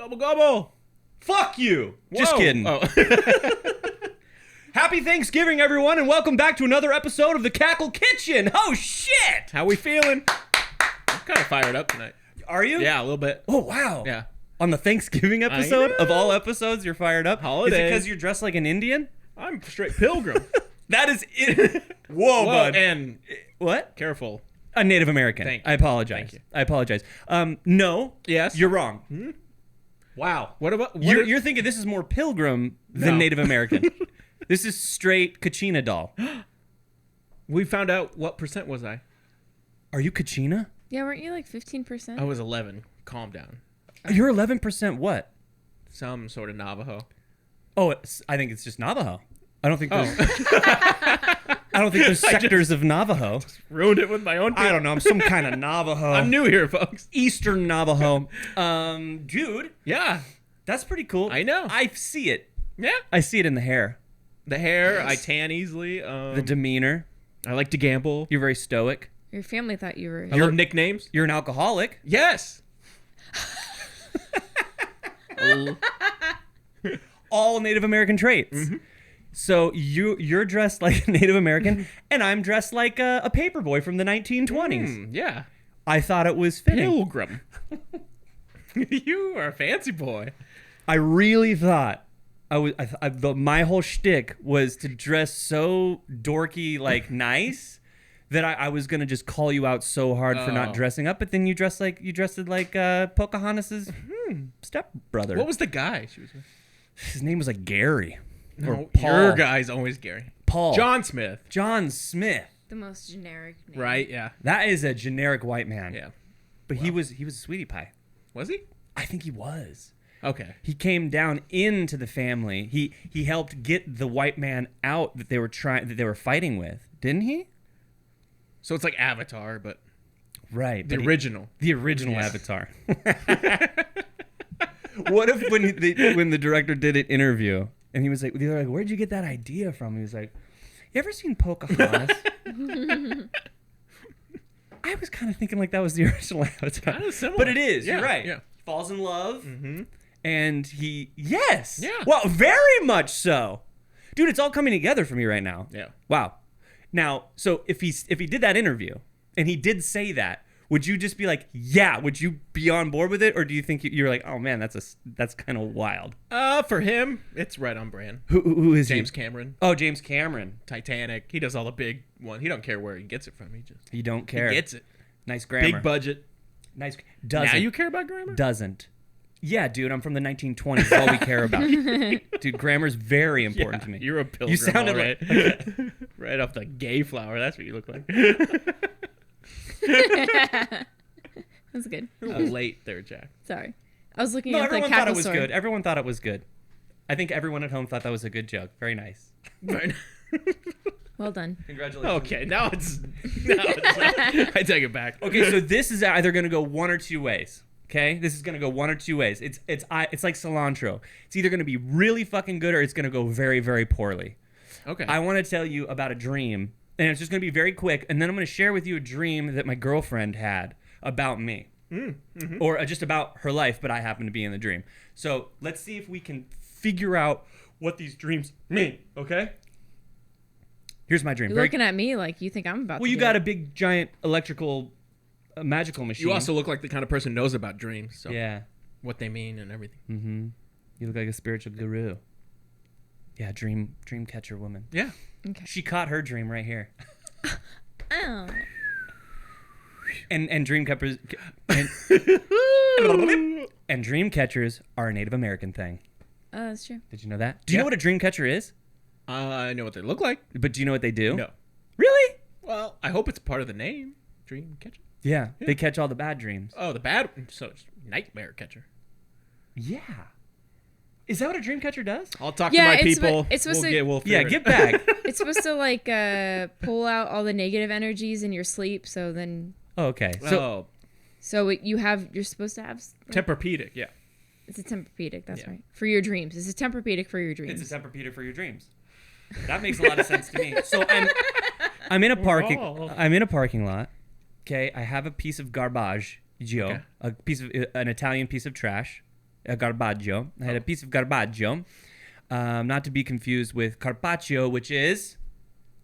Gobble, gobble. Fuck you. Whoa. Just kidding. Oh. Happy Thanksgiving, everyone, and welcome back to another episode of the Cackle Kitchen. Oh, shit. How we feeling? I'm kind of fired up tonight. Are you? Yeah, a little bit. Oh, wow. Yeah. On the Thanksgiving episode of all episodes, you're fired up? Holidays. Is it because you're dressed like an Indian? I'm straight pilgrim. That is it. Whoa, bud. And What? careful. A Native American. Thank you. I apologize. Thank you. I apologize. No. Yes. You're wrong. Wow. What about... You're thinking this is more pilgrim than No. Native American. This is straight Kachina doll. We found out what percent was I. Are you Kachina? Yeah, weren't you like 15%? I was 11. Calm down. You're 11% what? Some sort of Navajo. Oh, I think it's just Navajo. I don't think there's... Oh. I don't think there's sectors of Navajo. Ruined it with my own... I don't know. I'm some kind of Navajo. I'm new here, folks. Eastern Navajo. Dude, Yeah. that's pretty cool. I know. I see it. Yeah. I see it in the hair. The hair, I tan easily. The demeanor. I like to gamble. You're very stoic. Your family thought you were... I love nicknames. You're an alcoholic. Yes. All Native American traits. Mm-hmm. So you're dressed like a Native American, and I'm dressed like a paperboy from the 1920s. Yeah. I thought it was fitting. Pilgrim. You are a fancy boy. I really thought my whole shtick was to dress so dorky, like nice, that I was gonna just call you out so hard for not Oh. dressing up. But then you dressed like Pocahontas's stepbrother. What was the guy she was with? His name was like Gary or No, Paul. your guy's always Gary. Paul. John Smith. John Smith. The most generic name. Right, yeah. That is a generic white man. Yeah. But he was a sweetie pie. Was he? I think he was. Okay. He came down into the family. He helped get the white man out that they were fighting with, didn't he? So it's like Avatar, but Right. the but original. The original Yeah. Avatar. What if when the director did an interview and he was like, they were like, where'd you get that idea from? He was like, you ever seen Pocahontas? I was kind of thinking like that was the original Avatar. Kind of similar. But it is. Yeah, You're right. yeah. Falls in love. Mm-hmm. And yes. Yeah. Well, very much so. Dude, it's all coming together for me right now. Yeah. Wow. Now, so if he did that interview and he did say that, would you just be like, yeah, would you be on board with it? Or do you think you're like, oh man, that's kind of wild? For him, it's right on brand. Who is James he? Cameron. Oh, James Cameron. Titanic. He does all the big one. He don't care where he gets it from. He just You don't care. he gets it. Nice grammar. Big budget. Nice. Doesn't. Now you care about grammar? Doesn't. Yeah, dude, I'm from the 1920s. That's all we care about. Dude, grammar's very important to me. You're a pilgrim. You sounded all right. like right off the gay flower. That's what you look like. That's good. A little late there, Jack. Sorry. I was looking No, at the everyone thought Cackle it was sword. good. Everyone thought it was good. I think everyone at home thought that was a good joke. Very nice. Well done. Congratulations. Okay, now it's I take it back. Okay, so this is either going to go one or two ways. Okay, this is going to go one or two ways. It's like cilantro. It's either going to be really fucking good or it's going to go very, very poorly. Okay. I want to tell you about a dream, and it's just going to be very quick, and then I'm going to share with you a dream that my girlfriend had about me. Or just about her life, but I happen to be in the dream. So let's see if we can figure out what these dreams mean, okay? Here's my dream. You're looking at me like you think I'm about to Well, you get got it. a big, giant electrical, magical machine. You also look like the kind of person who knows about dreams. So Yeah. what they mean and everything. Mm-hmm. You look like a spiritual guru. Yeah, dream catcher woman. Yeah. Okay. She caught her dream right here. Oh. And dream catchers and dream catchers are a Native American thing. Oh, that's true. Did you know that? Do you Yeah. know what a dream catcher is? I know what they look like. But do you know what they do? No. Really? Well, I hope it's part of the name. Dream catcher. Yeah, they catch all the bad dreams. Oh, the bad. So it's nightmare catcher. Yeah. Is that what a dream catcher does? I'll talk Yeah, to my it's people. it's supposed to- We'll Yeah, figure get it. back. It's supposed to like pull out all the negative energies in your sleep, so then Oh, okay. So, you're supposed to have Tempur-Pedic, yeah. it's a Tempur-Pedic, that's Yeah. right. For your dreams. It's a Tempur-Pedic for your dreams. It's a Tempur-Pedic for your dreams. That makes a lot of sense to me. So I'm in a parking Oh. I'm in a parking lot. Okay, I have a piece of garbage, Okay. an Italian piece of trash. Garbaggio. I had a piece of garbaggio. Not to be confused with carpaccio, which is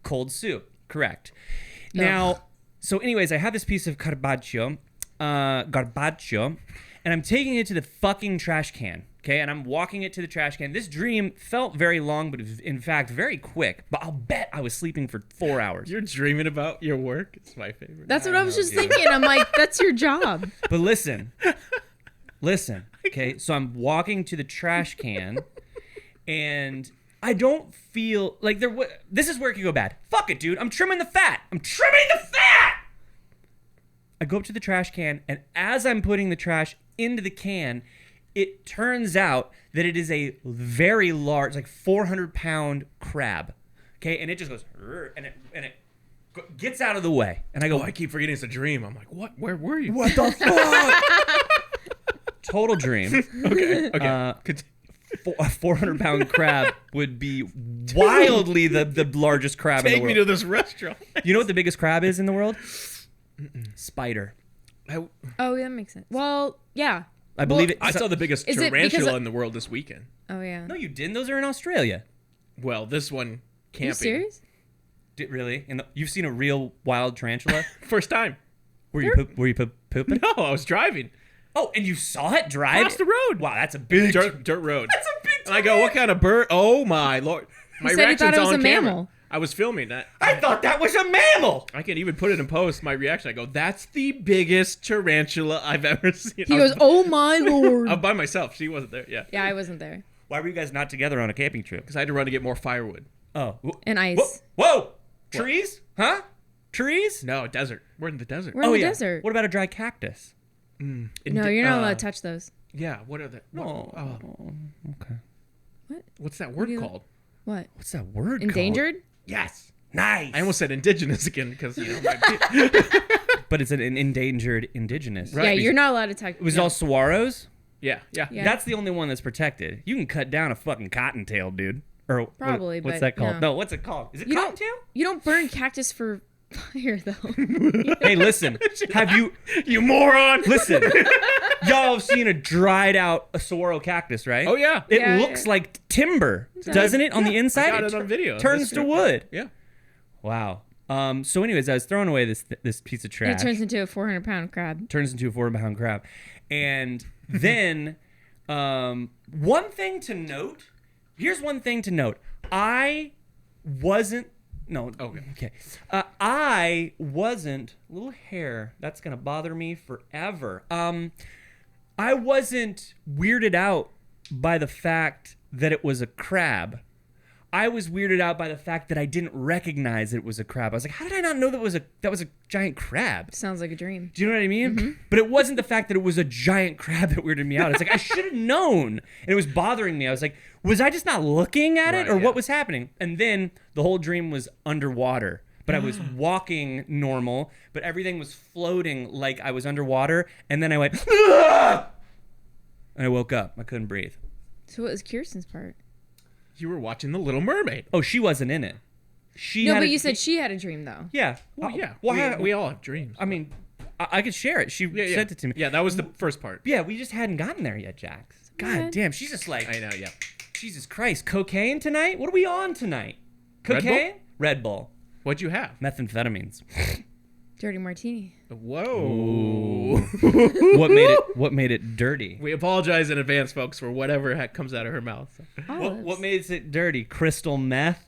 cold soup. Correct. Now, so anyways, I have this piece of garbaggio, and I'm taking it to the fucking trash can. Okay, and I'm walking it to the trash can. This dream felt very long, but it was, in fact, very quick. But I'll bet I was sleeping for 4 hours. You're dreaming about your work? It's my favorite. That's what I was just thinking. I'm like, that's your job. But listen. Okay, so I'm walking to the trash can, and I don't feel like this is where it could go bad. Fuck it, dude. I'm trimming the fat. I go up to the trash can, and as I'm putting the trash into the can, it turns out that it is a very large, like 400-pound crab. Okay, and it just goes, and it gets out of the way. And I go, I keep forgetting it's a dream. I'm like, what? Where were you? what the fuck? Total dream. Okay. A 400-pound crab would be wildly the largest crab in the Take world. me to this restaurant. You know what the biggest crab is in the world? Spider. Oh, that makes sense. Well, yeah. I believe it. I saw the biggest Is it because tarantula of- in the world this weekend. Oh, yeah. No, you didn't. Those are in Australia. Well, this one Are camping. you serious? Really? You've seen a real wild tarantula? First time. Were you pooping? No, I was driving. Oh, and you saw it drive Across the road. Wow, that's a big Dirt road. That's a big. And I go, what kind of bird? Oh my lord! My said he reaction's thought it was on a camera. mammal. I was filming that. I thought that was a mammal. I can even put it in post. My reaction. I go, that's the biggest tarantula I've ever seen. He goes, oh my lord. I'm by myself. She wasn't there. Yeah. Yeah, I wasn't there. Why were you guys not together on a camping trip? Because I had to run to get more firewood. Oh, And ice. whoa. Trees? Huh? Trees? No, desert. We're in the desert. We're in the desert. What about a dry cactus? No, you're not allowed to touch those. Yeah. What are the? Oh, Oh, okay. what's that word do you- called? What? What's that word Endangered? Yes. Nice. I almost said indigenous again because But it's an endangered indigenous. Right. Yeah, you're not allowed to touch. It was all saguaros? yeah. Yeah. That's the only one that's protected. You can cut down a fucking cottontail, dude. Or Probably, what's but that called? no. No, what's it called? Is it You don't- cottontail? You don't burn cactus for fire, though. Hey, listen. Have you You moron. listen? Y'all have seen a dried out saguaro cactus, right? Oh yeah. It Yeah, looks yeah. like timber, doesn't it? On the inside, I got it on video. turns to wood. Yeah. Wow. So, anyways, I was throwing away this piece of trash. And it turns into a 400-pound crab. Turns into a 400-pound crab, and then one thing to note. Here's one thing to note. I wasn't. No. Okay. I wasn't. Little hair. That's gonna bother me forever. I wasn't weirded out by the fact that it was a crab. I was weirded out by the fact that I didn't recognize it was a crab. I was like, how did I not know that was a giant crab? Sounds like a dream. Do you know what I mean? But it wasn't the fact that it was a giant crab that weirded me out. It's like, I should have known. And it was bothering me. I was like, was I just not looking at it Right, or yeah. what was happening? And then the whole dream was underwater. But I was walking normal, but everything was floating like I was underwater. And then I went, "Ah!" And I woke up. I couldn't breathe. So what was Kirsten's part? You were watching The Little Mermaid. Oh, she wasn't in it. She No, had but a- you said she had a dream, though. Yeah. Well, yeah. Well, we all have dreams. I mean, I could share it. She Yeah. sent it to me. Yeah, that was the first part. Yeah, we just hadn't gotten there yet, Jax. God ahead. damn, she's just like, I know. Yeah. Jesus Christ, cocaine tonight? What are we on tonight? Red Bull? Cocaine? Red Bull. What'd you have? Methamphetamines. Dirty martini. Whoa. What made it dirty? We apologize in advance, folks, for whatever comes out of her mouth. Olives. What made it dirty? Crystal meth?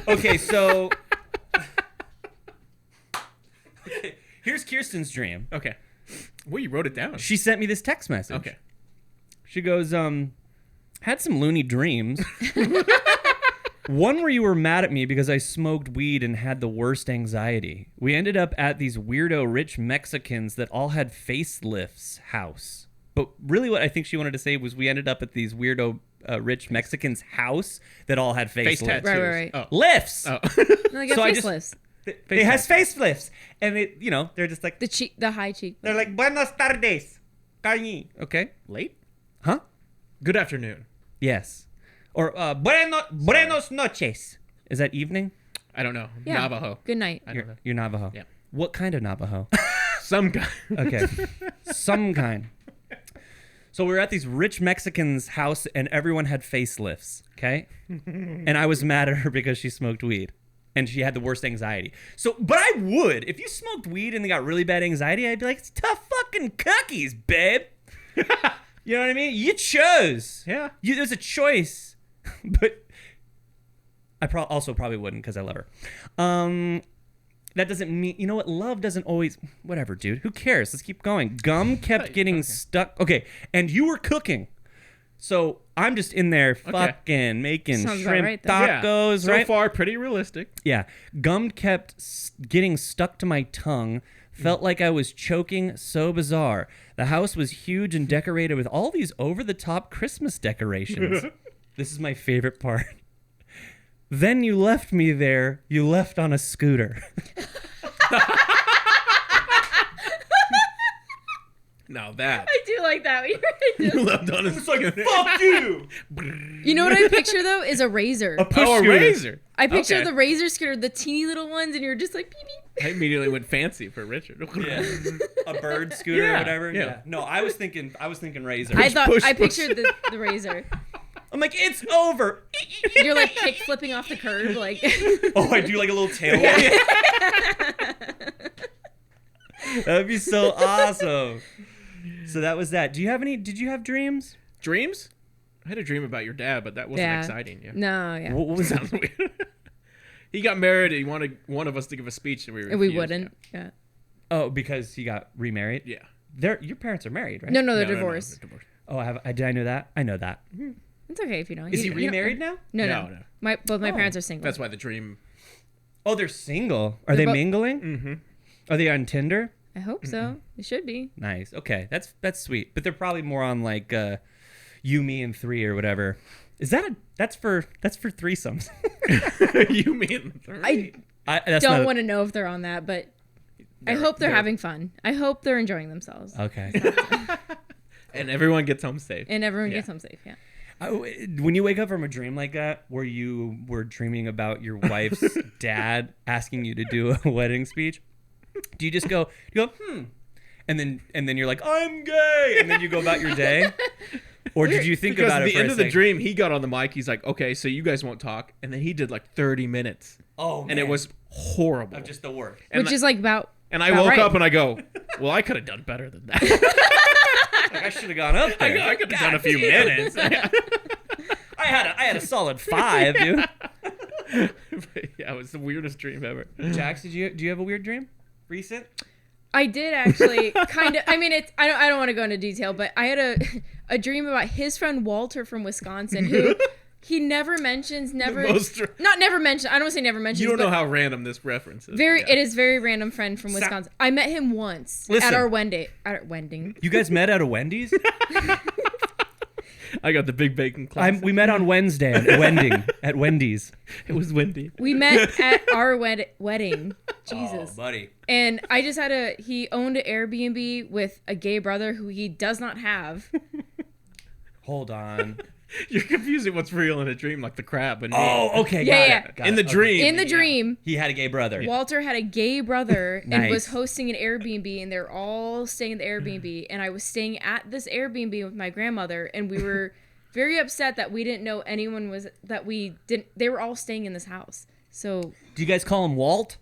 Okay, so here's Kirsten's dream. Okay. Well, you wrote it down. She sent me this text message. Okay. She goes, had some loony dreams. One where you were mad at me because I smoked weed and had the worst anxiety. We ended up at these weirdo rich Mexicans that all had facelifts house. But really what I think she wanted to say was we ended up at these weirdo rich Mexicans house that all had Face facelifts. tattoos. Right. Oh. Lifts! Oh. No, they got So I just- faceless. They has facelifts. And it, they're just like, The high cheek. they're like, buenos tardes. Carni. Okay. Late? Huh? Good afternoon. Yes. Or buenos noches. Is that evening? I don't know. Yeah. Navajo. Good night. I don't know. You're Navajo. Yeah. What kind of Navajo? Some guy. Okay. Some kind. So we were at these rich Mexicans' house and everyone had facelifts, okay? And I was mad at her because she smoked weed and she had the worst anxiety. So, but I would. If you smoked weed and they got really bad anxiety, I'd be like, it's tough fucking cookies, babe. You know what I mean? You chose. Yeah. There's a choice. But I also probably wouldn't because I love her. That doesn't mean, you know what? Love doesn't always, whatever, dude. Who cares? Let's keep going. Gum kept getting stuck. Okay. And you were cooking. So I'm just in there fucking making Sounds shrimp about right, tacos, So right? far, pretty realistic. Yeah. Gum kept getting stuck to my tongue. Felt like I was choking. So bizarre. The house was huge and decorated with all these over-the-top Christmas decorations. This is my favorite part. Then you left me there. You left on a scooter. Now that. I do like that. You left on his Fuck you. You know what I picture though is a razor. A push Oh, a scooter. razor. I picture Okay. the razor scooter, the teeny little ones, and you're just like beep beep. I immediately went fancy for Richard. Yeah. A bird scooter or Yeah, whatever. yeah. Yeah. No, I was thinking razor. I pictured the razor. I'm like, it's over. You're like kick flipping off the curb, like. Oh, I do like a little tail. That'd be so awesome. So that was that. Did you have dreams? Dreams? I had a dream about your dad, but that wasn't exciting. Yeah. No, yeah. What was Sounds weird. He got married. He wanted one of us to give a speech, and we refused. We wouldn't. Yeah. Oh, because he got remarried? Yeah. Your parents are married, right? No, they're No, divorced. they're divorced. Oh, did I know that? I know that. It's okay if you don't. Is he You don't- remarried now? No. Both my parents are single. That's why the dream. Oh, they're single. Are They're they both- mingling? Mm-hmm. Are they on Tinder? I hope so. It should be. Nice. Okay, that's sweet. But they're probably more on like you, me, and three or whatever. Is that that's for threesomes? You mean three? I don't want to know if they're on that, but I hope they're having fun. I hope they're enjoying themselves. Okay. And everyone gets home safe. And everyone gets home safe. Yeah. When you wake up from a dream like that, where you were dreaming about your wife's dad asking you to do a wedding speech, do you just go, and then you're like, I'm gay, and then you go about your day? Or did you think Because about at it the for end a of the second? dream, he got on the mic. He's like, okay, so you guys won't talk. And then he did like 30 minutes. Oh, man. And it was horrible. Of just the work. And Which is like about. And I about woke right. up and I go, well, I could have done better than that. Like, I should have gone up there. I could have done a God few damn. minutes. I had a solid 5, dude. Yeah, it was the weirdest dream ever. Jax, do you have a weird dream? Recent? I did actually kind of. I mean, I don't want to go into detail, but I had a dream about his friend Walter from Wisconsin, who he never mentions. Never mentioned. I don't want to say never mentions. You don't know but how random this reference is. It is very random friend from Wisconsin. I met him once at our wedding. You guys met at a Wendy's? I got the big bacon class. We met on Wednesday at Wendy's. It was windy. We met at our wedding. Jesus. Oh, buddy. And I just he owned an Airbnb with a gay brother who he does not have. Hold on. You're confusing what's real in a dream, like the crab. And Oh, okay. Yeah. Got in it. the Okay. dream. In the dream, He had a gay brother. Walter had a gay brother and Nice. was hosting an Airbnb, and they're all staying at the Airbnb. And I was staying at this Airbnb with my grandmother, and we were very upset that we didn't know anyone was they were all staying in this house. So Do you guys call him Walt?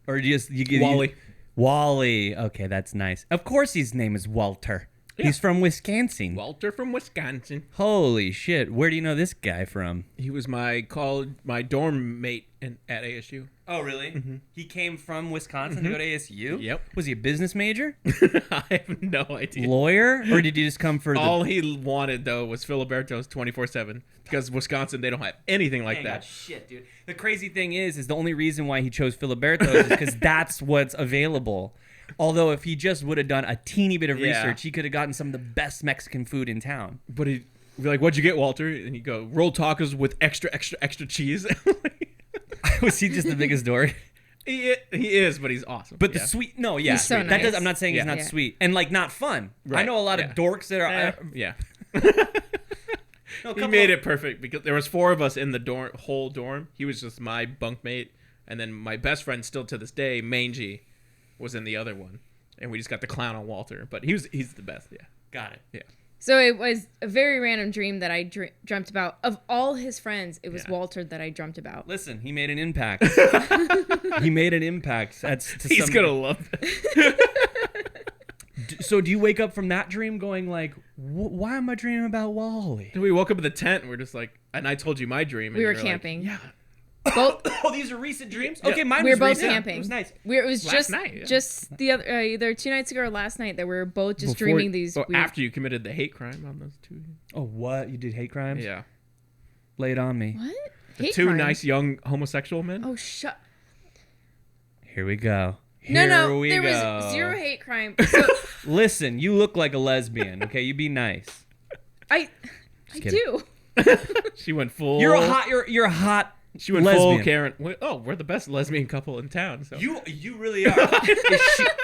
Or do you get Wally. Wally. Okay, that's nice. Of course his name is Walter. Yeah. He's from Wisconsin. Walter from Wisconsin. Holy shit. Where do you know this guy from? He was my dorm mate at ASU. Oh, really? Mm-hmm. He came from Wisconsin to go to ASU? Yep. Was he a business major? I have no idea. Lawyer? Or did you just come for All he wanted, though, was Filiberto's 24/7. Because Wisconsin, they don't have anything like that. Shit, dude. The crazy thing is the only reason why he chose Filiberto's is because that's what's available. Although if he just would have done a teeny bit of research, he could have gotten some of the best Mexican food in town. But he'd be like, what'd you get, Walter? And he'd go, rolled tacos with extra cheese. Was he just the biggest dork? He is, but he's awesome. But the sweet, no, yeah. He's so That nice. I'm not saying he's not Yeah. sweet. And like not fun. Right. I know a lot of dorks that are... Yeah. no, He made it perfect because there was 4 of us in the whole dorm. He was just my bunkmate. And then my best friend, still to this day, Mangy, was in the other one. and we just got the clown on Walter. But he's the best. Yeah. Got it. Yeah. So it was a very random dream that I dreamt about. Of all his friends, it was Yeah. Walter that I dreamt about. Listen, he made an impact. He made an impact. He's gonna love it. So do you wake up from that dream going like, why am I dreaming about Wally? We woke up in the tent and we're just like, and I told you my dream. And We were you're like, camping. yeah. Both, Oh, these are recent dreams? Yeah. Okay, mine we was were both recent. camping. It was nice. it was Last just night, yeah. just the other either 2 nights ago or last night that we were both just Before- dreaming these. well, weird... after you committed the hate crime on those two. Oh, what? You did hate crimes? Yeah. Lay it on me. What? The Hate two crime? nice young homosexual men. Oh shut. Here we go. No, we there go. was zero hate crime. So Listen, you look like a lesbian. Okay, you be nice. I kidding. do. She went full. You're a hot. She went lesbian. full Karen. We're the best lesbian couple in town. So. You really are.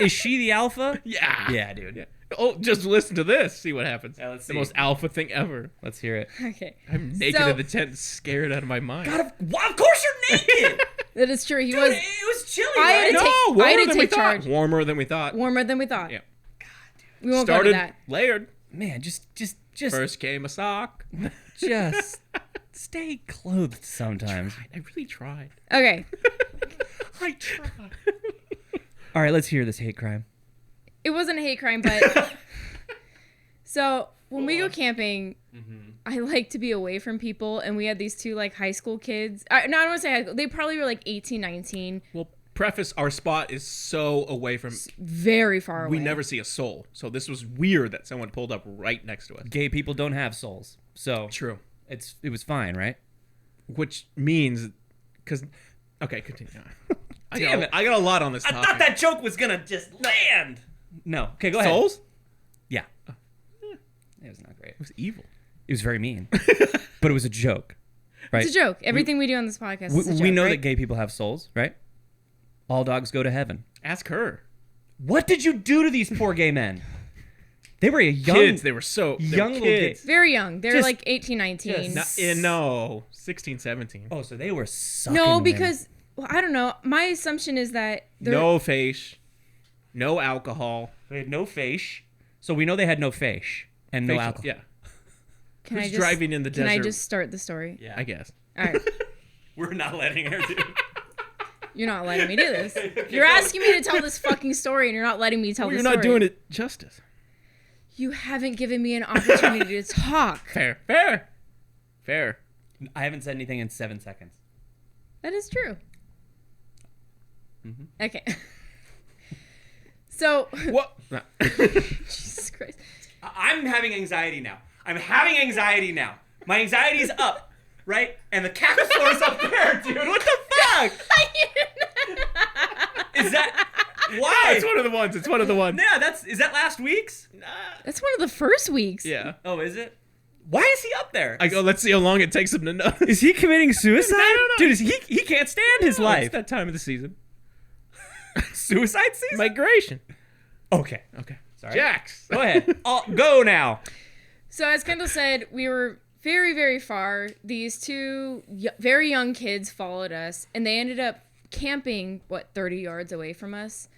is she the alpha? Yeah. Yeah, dude. Yeah. Oh, just listen to this. See what happens. Yeah, let's the see. most alpha thing ever. Let's hear it. Okay. I'm naked So- in the tent, scared out of my mind. God, of course you're naked. That is true. He Dude, was it was chilly, I had right? to no, take- warmer I had to than we take charge. thought. Warmer than we thought. warmer than we thought. Yeah. We won't Started go to that. layered. Man, just First came a sock. just stay clothed sometimes. I really tried. Okay. I tried. All right, let's hear this hate crime. It wasn't a hate crime, but so when we go camping, I like to be away from people, and we had these two like high school kids. I don't want to say high school. They probably were like 18, 19, Well, preface, our spot is so away from. very far away. We never see a soul. So this was weird that someone pulled up right next to us. Gay people don't have souls, so True. it was fine, right? Which means, because, okay, continue. Damn it. I got a lot on this I topic. thought that joke was gonna just land. No. Okay, go ahead. Souls? Yeah. It was not great. It was evil. It was very mean, but it was a joke, right? It's a joke. Everything we do on this podcast is a joke, We know right? that gay people have souls, right? All dogs go to heaven. Ask her. What did you do to these poor gay men? They were a young Kids, they were so they were young little kids. kids. Very young. They're Just- like 18, 19. No, 16, 17. Oh, so they were sucking. No, them. because well, I don't know. My assumption is that they're No face, no alcohol. they had no face. So we know they had no face and no Facial- alcohol. Yeah, Can who's I just, driving in the Can desert? I just start the story? Yeah. I guess. All right. We're not letting her do. You're not letting me do this. You're asking me to tell this fucking story, and you're not letting me tell Well, the you're story. not doing it justice. You haven't given me an opportunity to talk. Fair. I haven't said anything in 7 seconds. That is true. Mm-hmm. Okay. So, What? Jesus Christ. I'm having anxiety now. My anxiety's up, right? And the cackle floor's up there, dude. What the fuck? Is that why? It's one of the ones. Yeah, is that last week's? That's one of the first weeks. Yeah. Oh, is it? Why is he up there? I go. Let's see how long it takes him to know. Is he committing suicide? I don't know. Dude, he can't stand his It's life. that time of the season. Suicide season? Migration. Okay. Okay. Sorry. Jax. Go ahead. Go now. So, as Kendall said, we were very, very far. These two very young kids followed us, and they ended up camping, 30 yards away from us.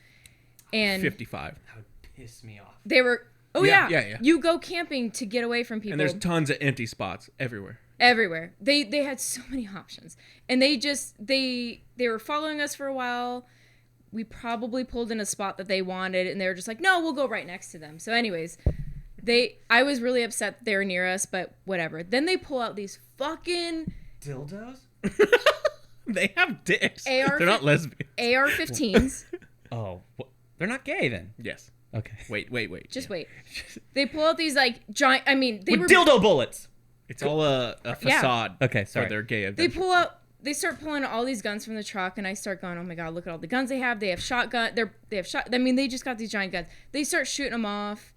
And 55. That would piss me off. they were, Yeah. You go camping to get away from people. And there's tons of empty spots everywhere. everywhere. They had so many options, and they were following us for a while. We probably pulled in a spot that they wanted, and they were just like, "No, we'll go right next to them." So, anyways, I was really upset that they were near us, but whatever. Then they pull out these fucking Dildos? They have dicks. AR They're not lesbians. AR-15s. Oh, they're not gay then. Yes. Okay. Wait. Just wait. They pull out these like giant. I mean, they With were dildo bullets. It's all a facade. Okay, sorry. For their gay They adventure. they start pulling all these guns from the truck, and I start going, "Oh my god, look at all the guns they have! They have shotgun. They have shot. I mean, they just got these giant guns. They start shooting them off.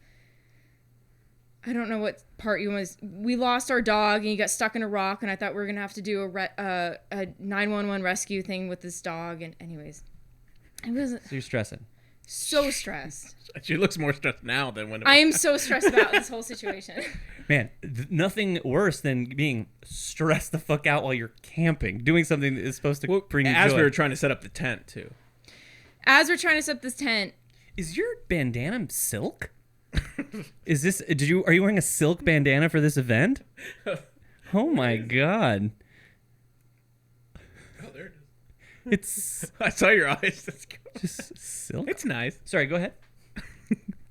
I don't know what part you was. We lost our dog, and he got stuck in a rock, and I thought we were gonna have to do a 911 rescue thing with this dog. And anyways, I was So you're stressing. so stressed. She looks more stressed now than when it was. I am so stressed about this whole situation. Man, nothing worse than being stressed the fuck out while you're camping, doing something that is supposed to bring you as joy. we were trying to set up the tent too. As we're trying to set this tent, Is your bandana silk? Is this? Are you wearing a silk bandana for this event? Oh my god! Oh, there it is. It's I saw your eyes. That's good. just silk. It's nice. Sorry, go ahead.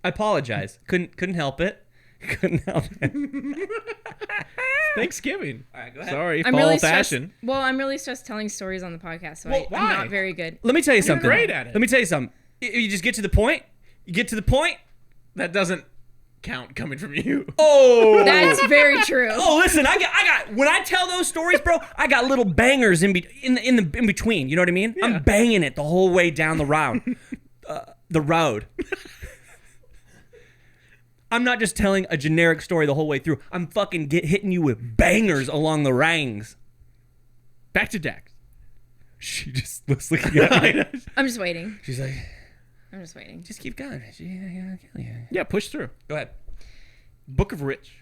I apologize. Couldn't help it. Couldn't help it. Thanksgiving. All right, go ahead. Sorry, I'm fall really fashion. I'm really stressed telling stories on the podcast, so Well, I'm why? not very good. Let me tell you something. great at it. Let me tell you something. You just get to the point. You get to the point. That doesn't count coming from you. Oh. That's very true. Oh, listen, I got. When I tell those stories, bro, I got little bangers in between. You know what I mean? Yeah. I'm banging it the whole way down the the road. I'm not just telling a generic story the whole way through. I'm fucking hitting you with bangers along the rangs. Back to Dax. She just was looking at me. I'm just waiting. She's like, I'm just waiting. just keep going. Yeah, push through. Go ahead. Book of Rich.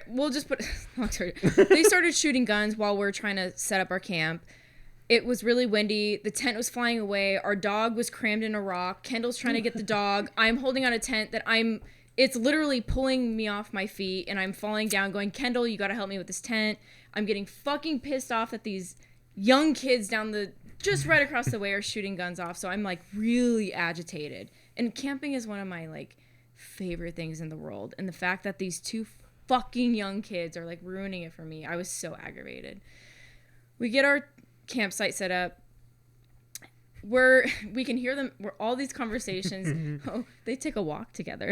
We'll just put long story. They started shooting guns while we're trying to set up our camp. It was really windy. The tent was flying away. Our dog was crammed in a rock. Kendall's trying to get the dog. I'm holding on a tent that it's literally pulling me off my feet, and I'm falling down going, Kendall, you gotta help me with this tent. I'm getting fucking pissed off that these young kids just right across the way are shooting guns off. So I'm like really agitated. And camping is one of my like favorite things in the world. And the fact that these two fucking young kids are like ruining it for me, I was so aggravated. We get our campsite set up. We can hear them. All these conversations. Oh, they take a walk together.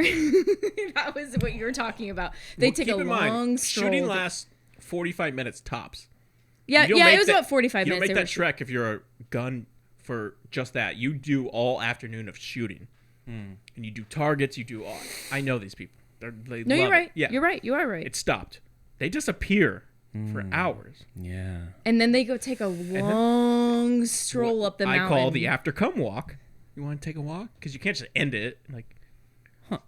That was what you were talking about. They take a long stroll. Shooting lasts 45 minutes tops. Yeah, it was about 45 minutes. You don't minutes. make that trek if you're a gun for just that. You do all afternoon of shooting, and you do targets. You do all. I know these people. No, you're right. Yeah, You're right. You are right. It stopped. They disappear for hours. Yeah. And then they go take a long stroll up the mountain. I call the after come walk. You want to take a walk? Because you can't just end it. Like,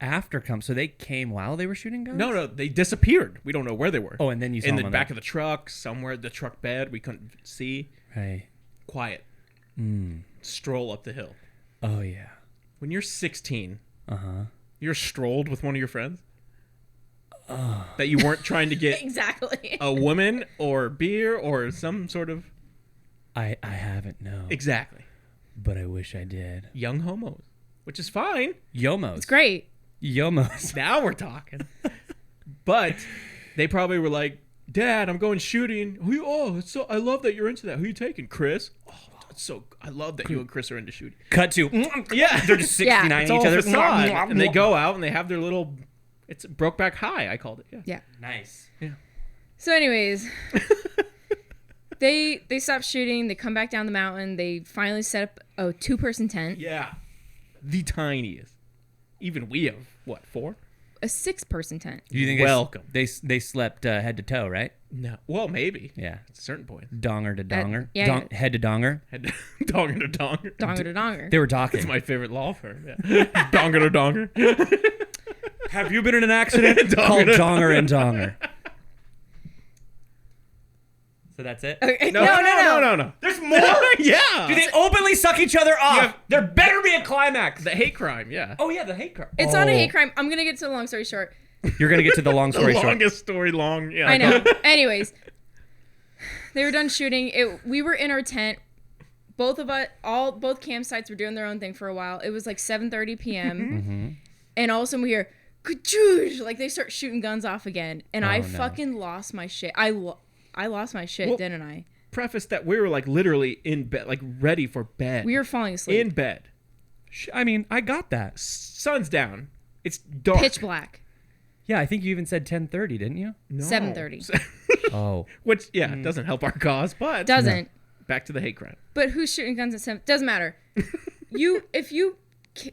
After come, so they came while they were shooting guns? no, they disappeared. We don't know where they were. Oh, and then you saw in them the on back of the truck, somewhere the truck bed we couldn't see. Right. Quiet. Stroll up the hill. Oh yeah. When you're 16, Uh-huh. you're strolled with one of your friends. That you weren't trying to get exactly a woman or beer or some sort of I haven't, no. exactly But I wish I did. young homos, which is fine. Yomos. It's great. Yomos. Now we're talking. But they probably were like, "Dad, I'm going shooting. It's so I love that you're into that. Who you taking, Chris? Oh, it's so I love that you and Chris are into shooting. Cut to. Yeah, They're just 69 Yeah. it's each all other. facade, and they go out and they have their little. It's Brokeback High. I called it. Yeah. Nice. So anyways, they stop shooting. They come back down the mountain. They finally set up a 2-person tent. Yeah, the tiniest. Even we have what 4? A 6-person tent. Do you think Welcome. they slept head to toe, right? No, well maybe. Yeah. At a certain point. Donger to donger. yeah. Head to donger. Had to donger to donger. Donger to donger. They were talking. It's my favorite law firm. Yeah. Donger to donger. Have you been in an accident? Called Donger. Donger and Donger. So that's it? Okay. No. There's more? Yeah. Do they openly suck each other off? have- There better be a climax. The hate crime. Yeah. Oh, yeah, the hate crime. It's not a hate crime. I'm going to get to the long story short. You're going to get to the long story The short. longest story long. Yeah. I know. Anyways, they were done shooting. We were in our tent. Both campsites were doing their own thing for a while. It was like 7:30 p.m. And all of a sudden we hear, "Ka-choosh!" Like they start shooting guns off again. And I fucking lost my shit. I lost my shit, didn't I? Preface that we were like literally in bed, like ready for bed. We were falling asleep. in bed. I mean, I got that. Sun's down. It's dark. Pitch black. Yeah, I think you even said 10:30, didn't you? No. 7:30. Oh. Which doesn't help our cause, but Doesn't. back to the hate crime. But who's shooting guns at 7? Doesn't matter. If you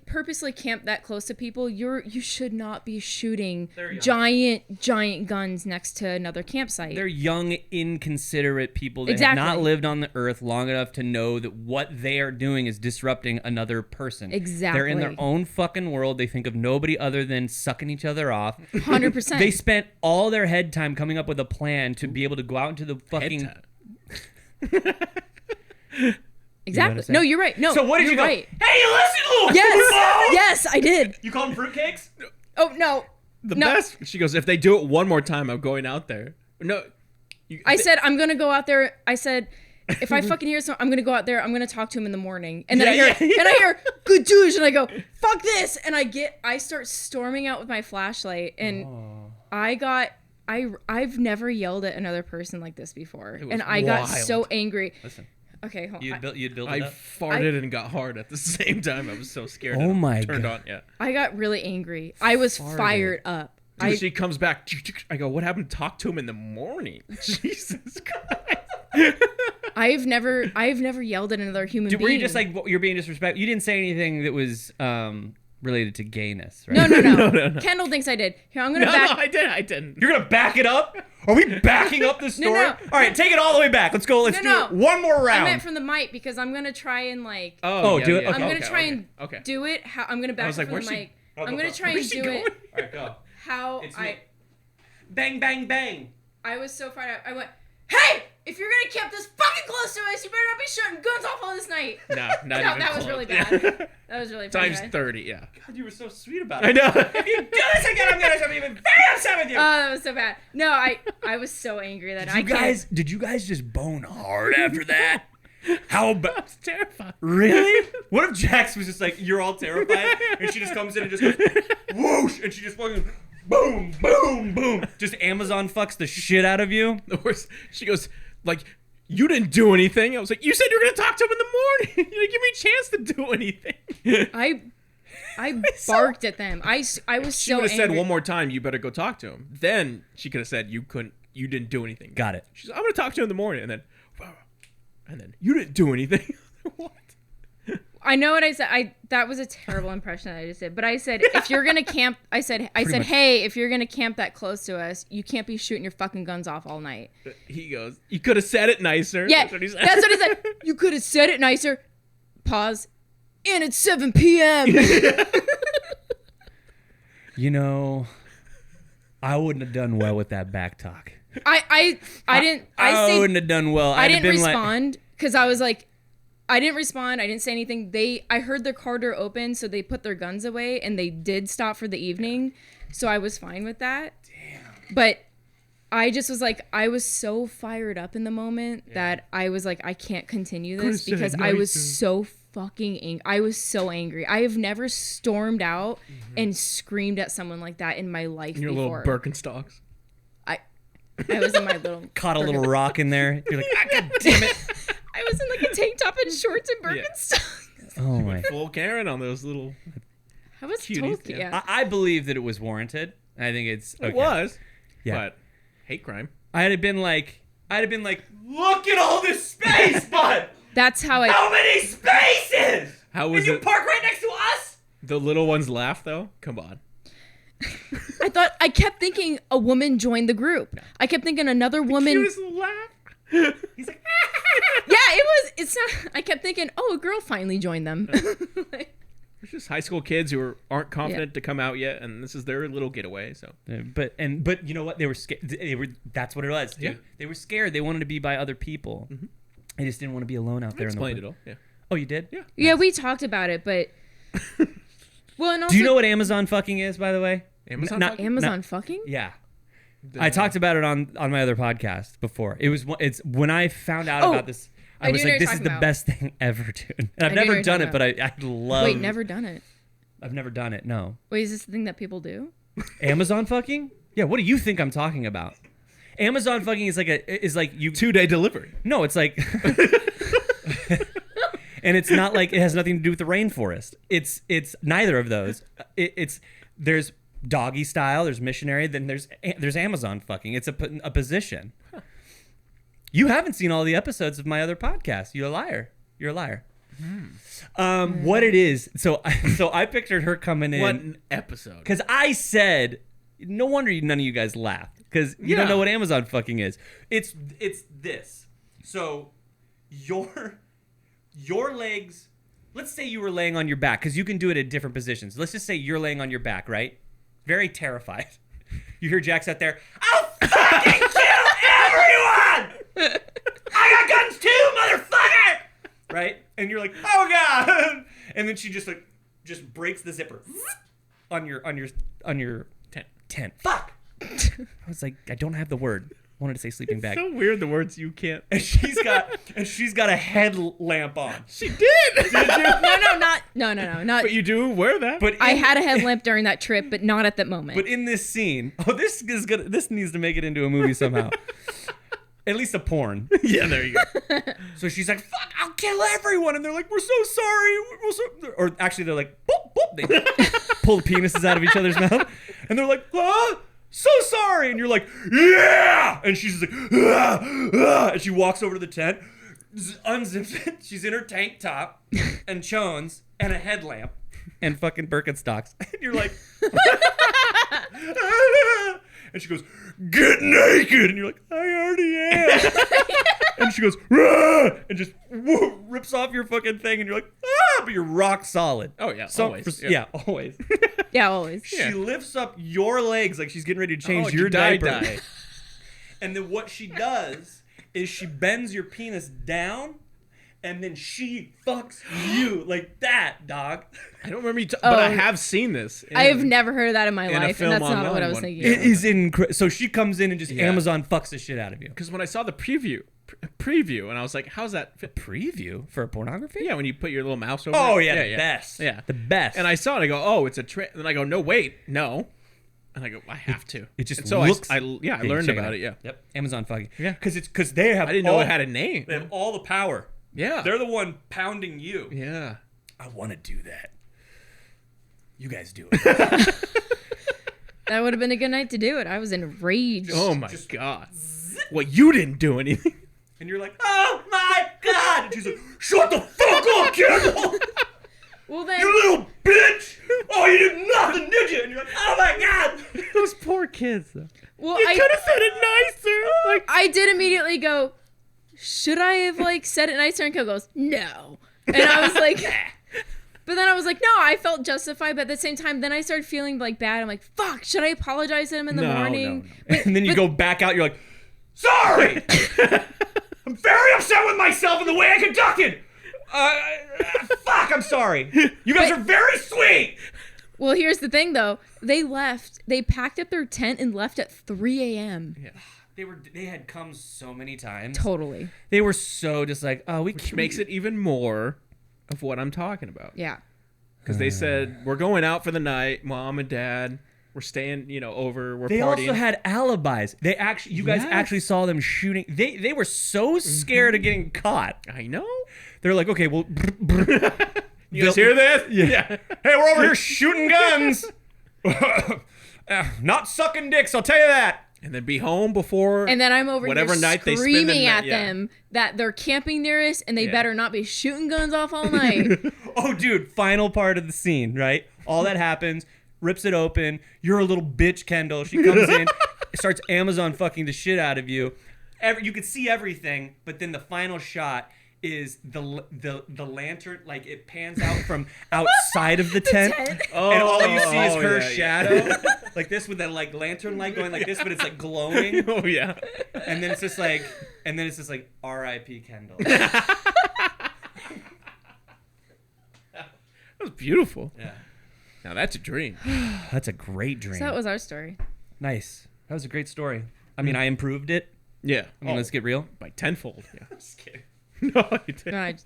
purposely camp that close to people, you should not be shooting giant guns next to another campsite. They're young, inconsiderate people that Exactly. have not lived on the earth long enough to know that what they are doing is disrupting another person. Exactly. They're in their own fucking world. They think of nobody other than sucking each other off. 100%. They spent all their head time coming up with a plan to be able to go out into the fucking... Exactly. saying? No, you're right. No. So what did you're you go? Right. Hey, you listen, little Yes. Yes, I did. You call them fruitcakes? Oh no. The No. best. She goes, if they do it one more time, I'm going out there. No. I said I'm gonna go out there. I said if I fucking hear something, I'm gonna go out there. I'm gonna talk to him in the morning. And then I hear good douche, and I go fuck this, and I start storming out with my flashlight, and I've never yelled at another person like this before, and I got so angry. Listen. Okay, hold on. You'd build I it up? farted and got hard at the same time. I was so scared. Oh my turned God. on. Yeah. I got really angry. I was fired up. Dude, she comes back. I go, what happened? Talk to him in the morning. Jesus Christ. I've never yelled at another human being. Were you just like, you're being disrespectful? You didn't say anything that was related to gayness, right? No. Kendall thinks I did. Here, I'm gonna back. No, I didn't. You're gonna back it up? Are we backing up the story? No. All right, take it all the way back. Let's go. Let's do it one more round. I meant from the mic because I'm gonna try and like. Oh, do it. Yeah. Okay. I'm gonna try and okay. do it. How I'm gonna back was it like, from where's the she- mic. I'm gonna try and do it. All right, go. How It's me. Bang, bang, bang. I was so fired up. I went, hey, if you're gonna camp this fucking close to us, you better not be shooting guns off all this night. No, not even that was close. really bad. That was really Times bad. 30, yeah. God, you were so sweet about it. I know. If you do this again, I'm gonna be very upset with you. Oh, that was so bad. No, I was so angry that Did you guys just bone hard after that? How I about? was terrified. Really? What if Jax was just like, you're all terrified, and she just comes in and just goes, whoosh, and she just fucking, boom, boom, boom, just Amazon fucks the shit out of you? The worst. She goes, like, you didn't do anything. I was like, you said you were going to talk to him in the morning. You didn't give me a chance to do anything. I barked at them. I was She so would have angry. said one more time, you better go talk to him. Then she could have said, you didn't do anything. Got it. She's like, I'm going to talk to him in the morning. And then, you didn't do anything. What? I know what I said. That was a terrible impression that I just did. But I said, if you're gonna camp, I said, hey, if you're gonna camp that close to us, you can't be shooting your fucking guns off all night. He goes, you could have said it nicer. Yeah, That's what he said. that's what he said. You could have said it nicer. Pause. And it's 7 p.m. You know, I wouldn't have done well with that back talk. I wouldn't have done well. I didn't respond because I was like, I didn't respond. I didn't say anything. I heard their car door open, so they put their guns away, and they did stop for the evening. So I was fine with that. Damn. But I just was like, I was so fired up in the moment that I was like, I can't continue this because I was so fucking angry. I was so angry. I have never stormed out and screamed at someone like that in my life Your before. little Birkenstocks. I was in my little Caught a little rock in there. You're like, God damn it. I was in like a tank top and shorts and Birkenstocks. Oh my. Full Karen on those little. I was Cuties, told, yeah. yeah. I believe that it was warranted. I think it's okay. It was. Yeah. But hate crime. I'd have been like, look at all this space, bud. That's how I. How many spaces? How was Did you it? park right next to us? The little ones laugh though. Come on. I kept thinking a woman joined the group. I kept thinking another woman. Cutest little laugh. He's like, Yeah, it's not. I kept thinking, oh, a girl finally joined them. It's just high school kids who aren't confident to come out yet, and this is their little getaway. So but you know what? They were scared. That's what it was. Dude. Yeah. They were scared. They wanted to be by other people. They just didn't want to be alone out there. explained it all. Yeah. Oh, you did? Yeah. Yeah, we talked about it, but. Well, and also. Do you know what Amazon fucking is, by the way? Amazon. Not- fucking? Amazon fucking? Yeah. I talked about it on my other podcast before. It's when I found out about this. I I was do know like, what this you're is the talking best thing ever, dude. And I've I do know never what done you're it, but I love. Wait, never done it. I've never done it. No. Wait, is this the thing that people do? Amazon fucking? Yeah. What do you think I'm talking about? Amazon fucking is like you 2-day delivery. No, it's like. And it's not like it has nothing to do with the rainforest. It's neither of those. There's doggy style, there's missionary, then there's Amazon fucking. It's a position. You haven't seen all the episodes of my other podcast. You're a liar. You're a liar. What it is? So I pictured her coming in. What an episode. Because I said, no wonder none of you guys laughed because you don't know what Amazon fucking is. It's this. So your legs. Let's say you were laying on your back because you can do it at different positions. Let's just say you're laying on your back, right? Very terrified. You hear Jax out there. I'll fucking kill everyone! I got guns too, motherfucker! right? And you're like, oh god! And then she just breaks the zipper on your tent. Fuck! I was like, I don't have the word. I wanted to say sleeping bag. So weird the words you can't. And she's got a headlamp on. She did. Did you? No, not. But you do wear that. But I had a headlamp during that trip, but not at that moment. But in this scene, this needs to make it into a movie somehow. At least a porn. Yeah, there you go. So she's like, fuck, I'll kill everyone. And they're like, we're so sorry. Or actually, they're like, boop, boop. They pull penises out of each other's mouth. And they're like, huh? So sorry. And you're like, yeah. And she's just like, and she walks over to the tent, unzips it. She's in her tank top and chones and a headlamp and fucking Birkenstocks. And you're like, and she goes, get naked. And you're like, I already am. And she goes, rah! And just rips off your fucking thing. And you're like, ah, but you're rock solid. Oh, yeah, always. Yeah, always. Yeah, always. She lifts up your legs like she's getting ready to change Oh, your diaper. die. And then what she does is she bends your penis down, and then she fucks you like that, dog. I don't remember but I have seen this. I have never heard of that in my in a life, film and that's not online what I was one. thinking. It is incredible. So she comes in and just Yeah. Amazon fucks the shit out of you. Because when I saw the preview, and I was like, how's that fit? Preview for pornography? Yeah, when you put your little mouse over Oh, it. yeah, the best. Yeah. The best. And I saw it, I go, oh, it's a trick. And I go, no, wait, no. And I go, I have to. It just and so looks. I learned about it. Yeah. Yep. Amazon fucking. Yeah. Because they have. I didn't know it had a name. They have all the power. Yeah. They're the one pounding you. Yeah. I want to do that. You guys do it. That would have been a good night to do it. I was enraged. Oh my god. Well, you didn't do anything. And you're like, oh my god! And she's like, shut the fuck up, Kendall! Well then, You little bitch! Oh, you did nothing, did you? And you're like, oh my god! Those poor kids, though. well, You could have said it nicer. Like, I did immediately go, should I have said it nicer? And Ko goes, no. And I was like, but then I was like, no, I felt justified. But at the same time, then I started feeling bad. I'm like, fuck, should I apologize to him in the morning? No. And then you go back out, you're like, sorry! I'm very upset with myself and the way I conducted! Fuck, I'm sorry. You guys are very sweet! Well, here's the thing, though. They left. They packed up their tent and left at 3 a.m. yeah. They had come so many times. Totally. They were so just like, oh, Which makes it even more of what I'm talking about. Yeah. Because they said, we're going out for the night, mom and dad. We're staying, over. We're They partying. also had alibis. You guys Yes. actually saw them shooting. They were so scared of getting caught. I know. They're like, okay, well, You guys hear this? Yeah. Hey, we're over here shooting guns. Not sucking dicks, I'll tell you that. And then be home before. And then I'm over whatever here night they spend screaming the at night- yeah. them that they're camping near us and they Yeah. better not be shooting guns off all night. Oh, dude, final part of the scene, right? All that happens, rips it open. You're a little bitch, Kendall. She comes in, starts Amazon fucking the shit out of you. You could see everything, but then the final shot is the lantern, like it pans out from outside of the tent, and all you see is her shadow, like this with that lantern light going like this, but it's like glowing. Oh yeah. And then it's just like, R.I.P. Kendall. That was beautiful. Yeah, Now that's a dream. that's a great dream. So that was our story. Nice. That was a great story. I mean, I improved it. Yeah. I mean, let's get real. by tenfold. Yeah. Just kidding. No, you didn't.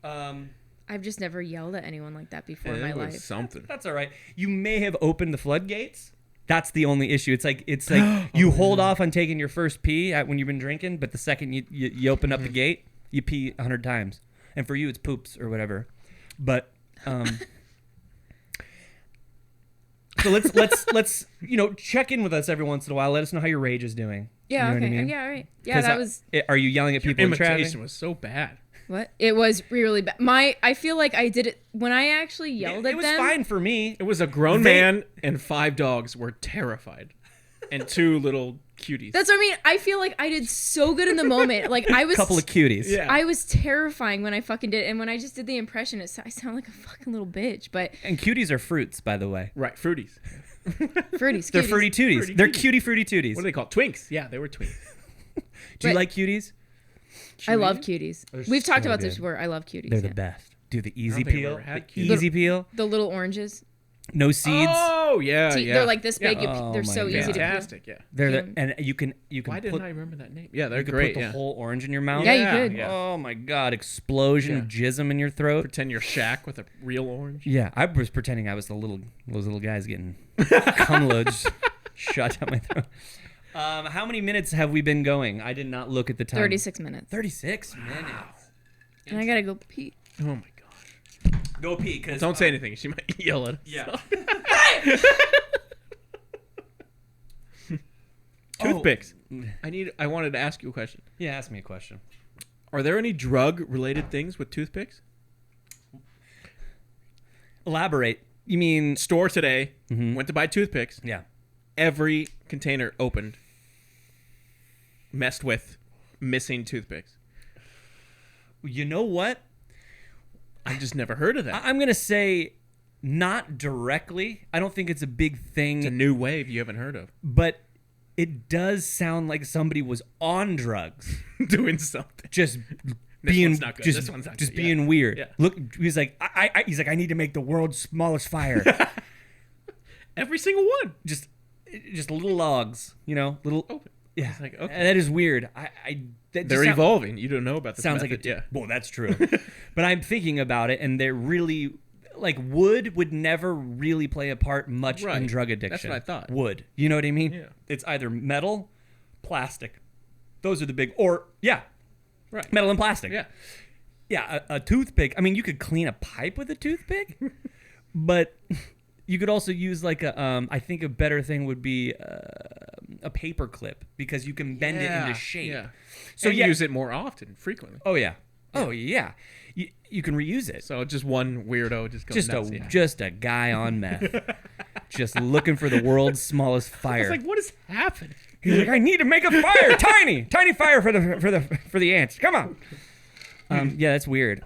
No, I've just never yelled at anyone like that before in It my was life. something. That's all right. You may have opened the floodgates. That's the only issue. It's like you hold off on taking your first pee when you've been drinking, but the second you open up the gate, you pee 100 times. And for you, it's poops or whatever. But so let's check in with us every once in a while. Let us know how your rage is doing. Yeah, You know okay. what I mean? Yeah, all right. Yeah, that was Are you yelling at people in traffic? Imitation was so bad. what? It was really bad. I feel like I did it when I actually yelled at It was them. fine for me. It was a grown man and 5 dogs were terrified, and 2 little cuties. That's what I mean. I feel like I did so good in the moment. Like I was Couple of cuties. Yeah. I was terrifying when I fucking did it. And when I just did the impression, I sound like a fucking little bitch. But And cuties are fruits, by the way. Right, fruities. fruities. They're cuties. fruity tooties. Fruity They're cuties. cutie fruity tooties. What are they called? Twinks. Yeah, they were twinks. Do you But- like cuties? I love cuties. They're We've talked so about this good. before. I love cuties. They're the yeah. best. Do the I easy don't think I've peel. ever had The cuties. easy peel. The little oranges. No seeds. Oh yeah, yeah. They're like this big. Oh, They're my so God. easy to peel. fantastic. Yeah. They're Yeah. and you can Why put didn't I remember that name? Yeah, they're you can great. put the Yeah. whole orange in your mouth. Yeah, you Yeah, could. yeah. Oh my God! Explosion of jism in your throat. Pretend you're Shaq with a real orange. Yeah, I was pretending I was those little guys getting cum loads shot down my throat. How many minutes have we been going? I did not look at the time. 36 minutes. 36 minutes. And I gotta go pee. Oh my gosh. Go pee, cause Don't say anything. She might yell at us. Yeah. Toothpicks. Oh. I wanted to ask you a question. Yeah, ask me a question. Are there any drug-related things with toothpicks? Elaborate. You mean? Store today. Mhm. Went to buy toothpicks. Yeah. Every container opened. Messed with. Missing toothpicks. You know what? I just never heard of that. I'm gonna say, not directly. I don't think it's a big thing. It's a new wave you haven't heard of. But it does sound like somebody was on drugs, Doing something. just This being one's not good. just, This one's not just good. being Yeah. weird. Yeah. Look, he's like, I need to make the world's smallest fire. Every single one. just little logs, little. Open. Yeah, It's like, okay. And that is weird. That They're just evolving. You don't know about this sounds method. like it. Yeah. Well, that's true. But I'm thinking about it, and they're really like wood would never really play a part much in Right. drug addiction. That's what I thought. Wood. You know what I mean? Yeah. It's either metal, plastic. Those are the big, or yeah, Right. metal and plastic. Yeah. Yeah, a toothpick. I mean, you could clean a pipe with a toothpick, but you could also use like I think a better thing would be a paper clip because you can bend it into shape. Yeah. So So yeah. use it more often, frequently. Oh yeah. Oh yeah. You can reuse it. So just one weirdo just goes nuts. Yeah. Just a guy on meth, just looking for the world's smallest fire. It's like, what is happening? He's like, I need to make a fire, tiny fire for the ants. Come on. Yeah, that's weird.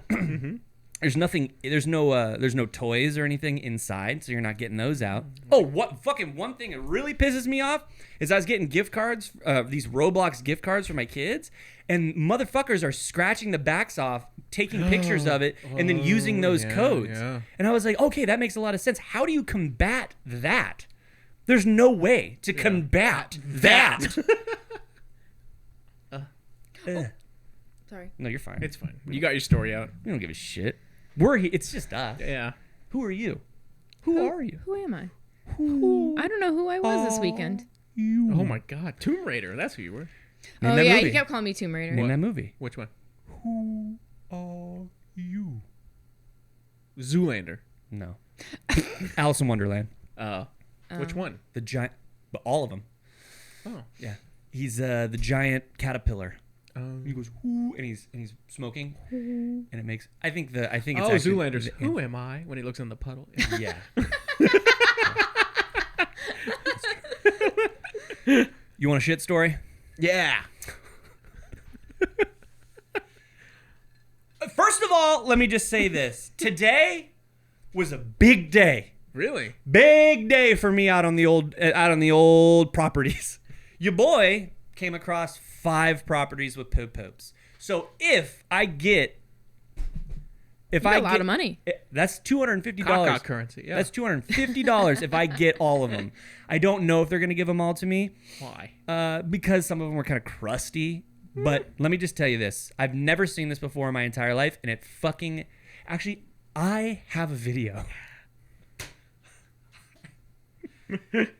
There's nothing. There's no toys or anything inside, so you're not getting those out. Oh, one thing that really pisses me off is I was getting gift cards, these Roblox gift cards for my kids, and motherfuckers are scratching the backs off, taking pictures of it, and then using those codes. yeah. And I was like, okay, that makes a lot of sense. How do you combat that? There's no way to combat that. Sorry. No, you're fine. It's fine. You got your story out. We don't give a shit. It's just us. Yeah. Who are you? Who are you? Who am I? Who I don't know who I was this weekend. you? Oh my God. Tomb Raider. That's who you were. Name Oh that yeah, movie. you kept calling me Tomb Raider. Name that movie. Which one? Who are you? Zoolander. No. Alice in Wonderland. Which one? The giant, but all of them. Oh. Yeah. He's the giant caterpillar. He Oh, goes whoo, and he's smoking, and it makes. I think it's actually Zoolander's. Who am I? When he looks in the puddle. Yeah. You want a shit story? Yeah. First of all, let me just say this. Today was a big day. Really? Big day for me out on the old properties. Your boy came across 5 properties with poops. So if I get You got a lot of money. that's $250. Caca currency. Yeah. That's $250 if I get all of them. I don't know if they're gonna give them all to me. Why? Because some of them were kind of crusty. But let me just tell you this. I've never seen this before in my entire life, and it fucking... Actually, I have a video.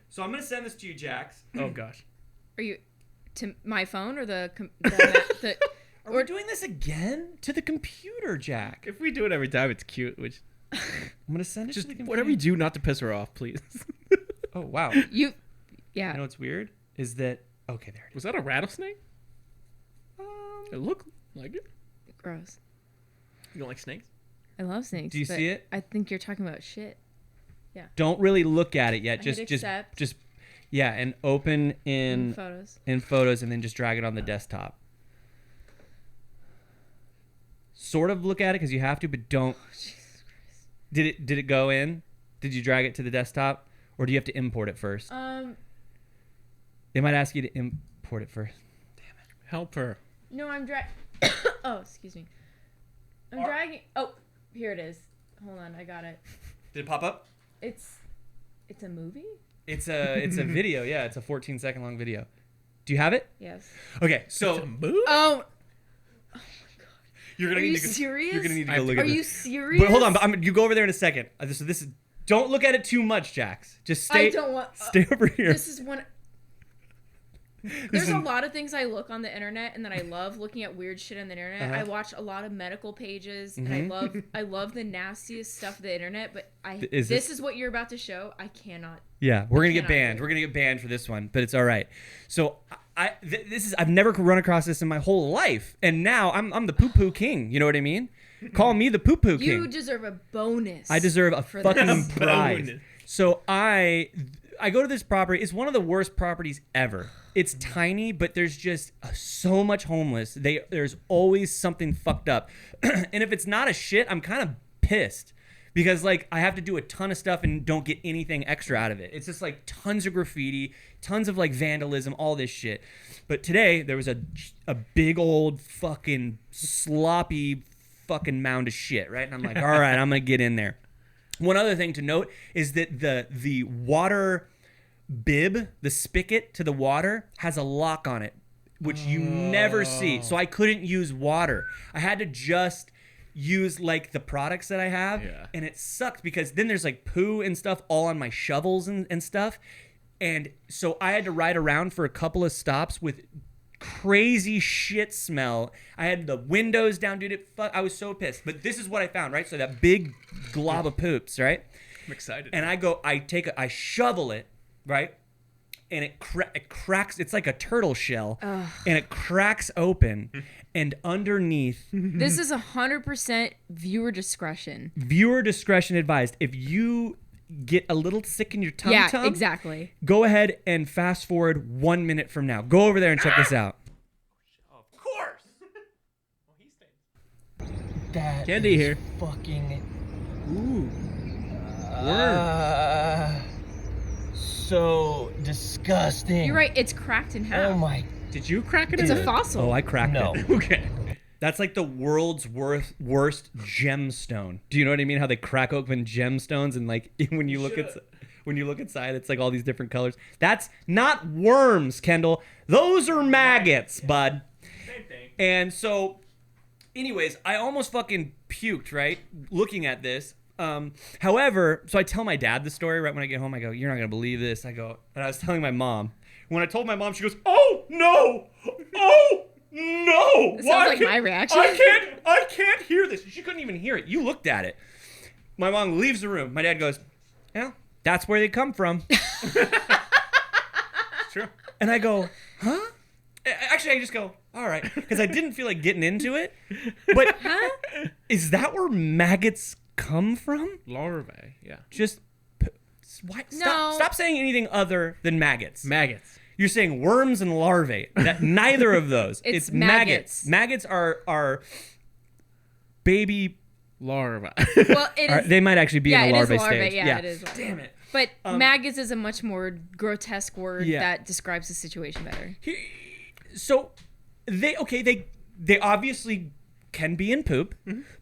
So I'm going to send this to you, Jax. Oh gosh. Are you to my phone or the Are we doing this again? To the computer, Jack. If we do it every time, it's cute. Which I'm going to send it just to the computer. whatever you do, not to piss her off, please. Oh, wow. you? You know what's weird? Is that... Okay, there it is. Was that a rattlesnake? It looked like it. Gross. You don't like snakes? I love snakes. Do you but see it? I think you're talking about shit. Don't really look at it yet. I hit Just accept. yeah, and open in photos and then just drag it on the desktop. Sort of look at it because you have to, but don't. Oh, Jesus Christ. Did it go in? Did you drag it to the desktop, or do you have to import it first? No, They might ask you to import it first. Help her. I'm Oh, excuse me. I'm dragging. Oh, here it is. Hold on, I got it. Did it pop up? It's a movie? It's a video. Yeah, it's a 14-second long video. Do you have it? Yes. Okay, so It's a movie? Oh. you're gonna Are need you to go, serious? You're gonna need to go look at Are this. you serious? But hold on, you go over there in a second. So this is. Don't look at it too much, Jax. Just stay. I don't want. Stay over here. This is one. There's a lot of things I look on the internet and that I love looking at weird shit on the internet. I watch a lot of medical pages and I love the nastiest stuff of the internet, but this is what you're about to show. I cannot. Yeah, we're gonna get cannot banned. do it. We're gonna get banned for this one, but it's all right. So I've never run across this in my whole life, and now I'm the poo poo king. You know what I mean? Call me the poo poo king. You deserve a bonus. I deserve a for fucking this. prize. Bonus. So I go to this property. It's one of the worst properties ever. It's tiny, but there's just so much homeless. There's always something fucked up. And if it's not a shit, I'm kind of pissed because like I have to do a ton of stuff and don't get anything extra out of it. It's just like tons of graffiti, tons of like vandalism, all this shit. But today there was a big old fucking sloppy fucking mound of shit, right? And I'm like, all right, I'm gonna get in there. One other thing to note is that the water bib, the spigot to the water, has a lock on it, which you never see. So I couldn't use water. I had to just use like the products that I have, and it sucked because then there's like poo and stuff all on my shovels and stuff. And so I had to ride around for a couple of stops with crazy shit smell. I had the windows down, dude. I was so pissed. But this is what I found, right? So that big glob of poops, right? I'm excited. And I shovel it, right? And it cracks. It's like a turtle shell, and it cracks open. And underneath, This is 100% viewer discretion. viewer discretion advised. If you get a little sick in your tum Yeah, tum, exactly. go ahead and fast forward 1 minute from now. Go over there and check this out. Of course. That Candy is here. Fucking. Ooh. Word. So disgusting. You're right. It's cracked in half. Oh my. Did you crack it? It's in a fossil. Oh, I cracked No. it. Okay. That's like the world's worst gemstone. Do you know what I mean? How they crack open gemstones and like when you look inside, it's like all these different colors. That's not worms, Kendall. Those are maggots, bud. Same thing. And so, anyways, I almost fucking puked, right? Looking at this. However, so I tell my dad the story right when I get home. I go, "You're not gonna believe this." I go, and I was telling my mom. When I told my mom, she goes, "Oh no! Oh no! That sounds like my reaction. I can't hear this." She couldn't even hear it. You looked at it. My mom leaves the room. My dad goes, "Yeah, that's where they come from." True. And I go, "Huh?" Actually, I just go, "All right," because I didn't feel like getting into it. But is that where maggots come from? Larvae. Yeah. Just why? No. Stop saying anything other than maggots. Maggots. You're saying worms and larvae. That neither of those. It's maggots. maggots. Maggots are baby. Larva. Well, it is. They might actually be in the it is larvae larvae. stage. Yeah, it is. Larvae. Damn it. But maggots is a much more grotesque word Yeah. that describes the situation better. So they obviously can be in poop,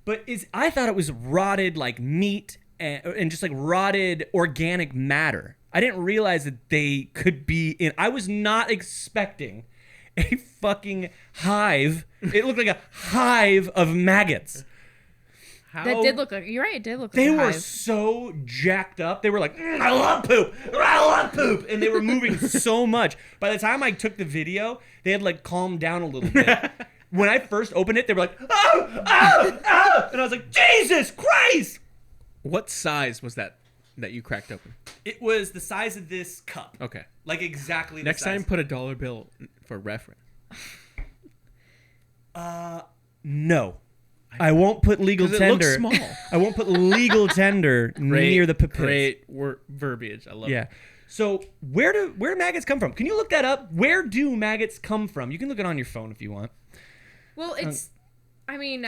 but I thought it was rotted like meat and just like rotted organic matter. I didn't realize that they could be in. I was not expecting a fucking hive. It looked like a hive of maggots. How? That did look like. You're right. It did look like They a were hive. so jacked up. They were like, "I love poop. I love poop." And they were moving so much. By the time I took the video, they had like calmed down a little bit. When I first opened it, they were like, "Oh, oh, oh." And I was like, "Jesus Christ." What size was that you cracked open? It was the size of this cup. Okay. Like exactly the Next size. time, put a $1 bill for reference. No. I won't put legal 'Cause it tender. looks small. I won't put legal tender near the pipits. Great verbiage. I love Yeah. it. So where do maggots come from? Can you look that up? Where do maggots come from? You can look it on your phone if you want. Well, it's. I mean,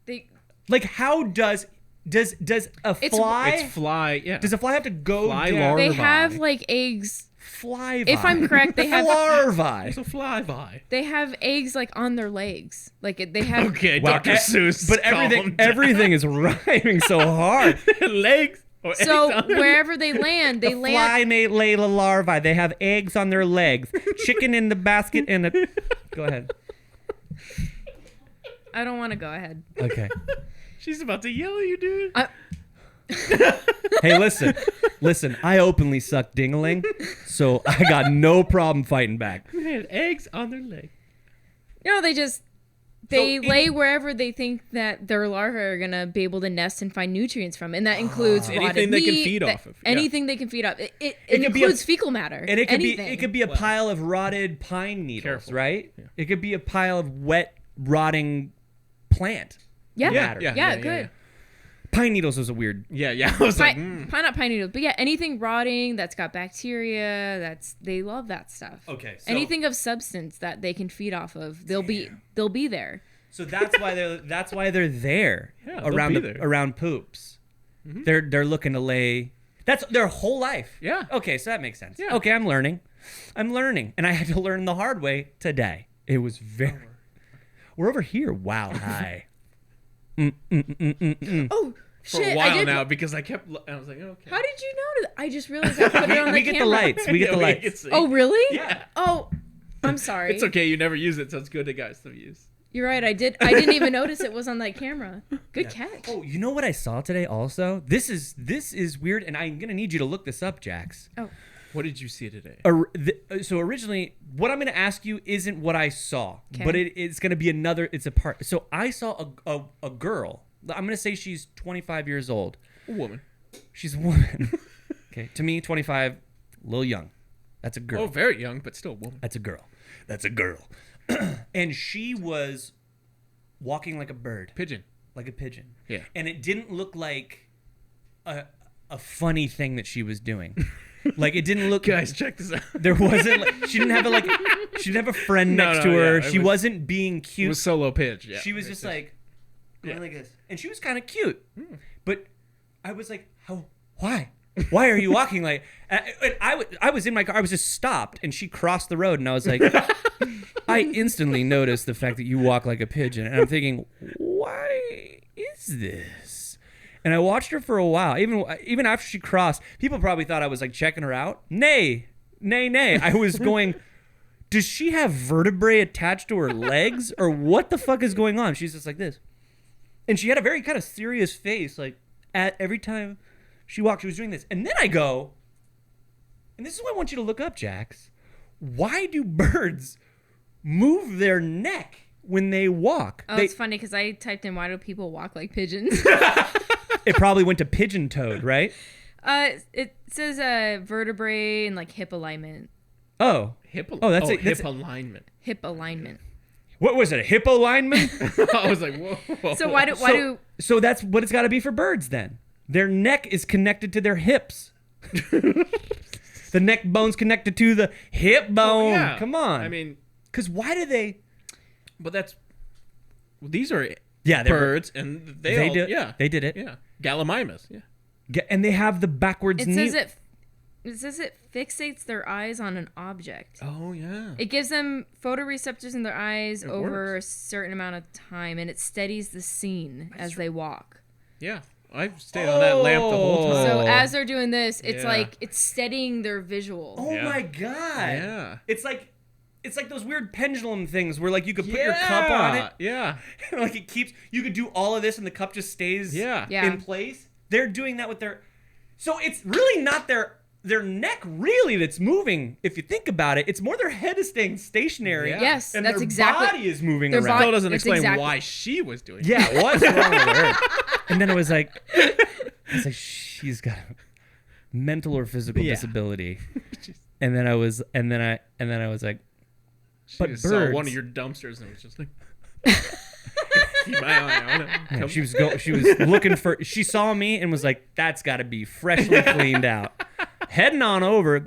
they. Like how does a fly It's fly. Yeah. does a fly have to go Fly down? larvae. They have like eggs Flyvi. If I'm correct, they have larvae. It's a flyby. they have eggs like on their legs. Like they have Okay, Wow, Dr. Seuss. But everything is rhyming so hard. legs. Or so eggs on wherever they land, they land. Fly may lay the larvae. They have eggs on their legs. Chicken in the basket and a. Go ahead. I don't want to go ahead. Okay. She's about to yell at you, dude. Hey, listen. I openly suck dingling, so I got no problem fighting back. They had eggs on their leg. No, they lay wherever they think that their larvae are gonna be able to nest and find nutrients from, and that includes rotted anything they can meat, feed off of. Yeah. Anything they can feed off. It could be includes fecal matter. And it could be a Well, pile of rotted pine needles, careful. right? Yeah. It could be a pile of wet, rotting plant. Yeah, matter. yeah, good. Pine needles was a weird. Yeah. I was like, Not pine needles, but yeah, anything rotting that's got bacteria, they love that stuff. Okay. So, Anything of substance that they can feed off of, they'll be there. So that's why they're there. Yeah, they'll be there. Around poops. Mm-hmm. They're looking to lay. That's their whole life. Yeah. Okay, so that makes sense. Yeah. Okay, I'm learning, and I had to learn the hard way today. It was very. We're over here. Wow. Hi. Oh for shit! a while I did. now because I was like, okay. How did you notice? I just realized I put it on the We get the camera. lights. We get the Yeah, lights. can see. Oh really? Yeah. Oh, I'm sorry. It's okay. You never use it, so it's good to guys to use. You're right. I didn't even notice it was on that camera. Good catch. Oh, you know what I saw today? Also, this is weird, and I'm gonna need you to look this up, Jax. Oh. What did you see today? So originally, what I'm going to ask you isn't what I saw, 'Kay. but it's going to be another. It's a part. So I saw a girl. I'm going to say she's 25 years old. A woman. She's a woman. Okay, to me, 25, a little young. That's a girl. Oh, very young, but still a woman. That's a girl. That's a girl. And she was walking like a bird, Pigeon. like a pigeon. Yeah. And it didn't look like a funny thing that she was doing. Like it didn't look. Guys, check this out. There wasn't. She didn't have she didn't have a friend No, next no, to her. yeah, it she was- wasn't being It cute. was solo pitch. Yeah. She was just like going Yeah. like this, and she was kind of cute. But I was like, "How? Why? Why are you walking like?" And I was in my car. I was just stopped, and she crossed the road, and I was like, I instantly noticed the fact that you walk like a pigeon, and I'm thinking, why is this? And I watched her for a while. Even after she crossed, people probably thought I was like checking her out. Nay. I was going, does she have vertebrae attached to her legs? Or what the fuck is going on? She's just like this. And she had a very kind of serious face. Like at every time she walked, she was doing this. And then I go, and this is what I want you to look up, Jax. Why do birds move their neck when they walk? Oh, it's funny because I typed in why do people walk like pigeons? It probably went to pigeon-toed, right? It says vertebrae and like hip alignment. Oh. hip. That's hip alignment. Hip alignment. What was it? A hippo lineman? I was like, whoa. So why do So that's what it's got to be for birds then. Their neck is connected to their hips. The neck bone's connected to the hip bone. yeah. Come on. I mean, because why do they? but these are Yeah, birds, and they all, did. yeah, They did it. yeah, Gallimimus, yeah. And they have the backwards it knee. says it fixates their eyes on an object. Oh yeah. It gives them photoreceptors in their eyes over works. a certain amount of time, and it steadies the scene as they walk. Yeah, I've stayed on that lamp the whole time. So as they're doing this, it's Yeah. like it's steadying their visual. Oh Yeah. my god. Yeah. It's like those weird pendulum things where like you could put your cup on it. Yeah. Like it keeps. You could do all of this and the cup just stays. Yeah. Yeah. In place. They're doing that with their. So it's really not their neck really that's moving. If you think about it, it's more their head is staying stationary. Yeah. Yes, And that's their exactly. body is moving their around. body- Still doesn't That's explain exactly- why she was doing it. Yeah, what's wrong with her? And then I was like, she's got a mental or physical Yeah. disability. And then I was like, She but just saw birds. one of your dumpsters and was just like, keep my eye on it. yeah, Come- she was looking for. She saw me and was like, that's got to be freshly cleaned out. Heading on over,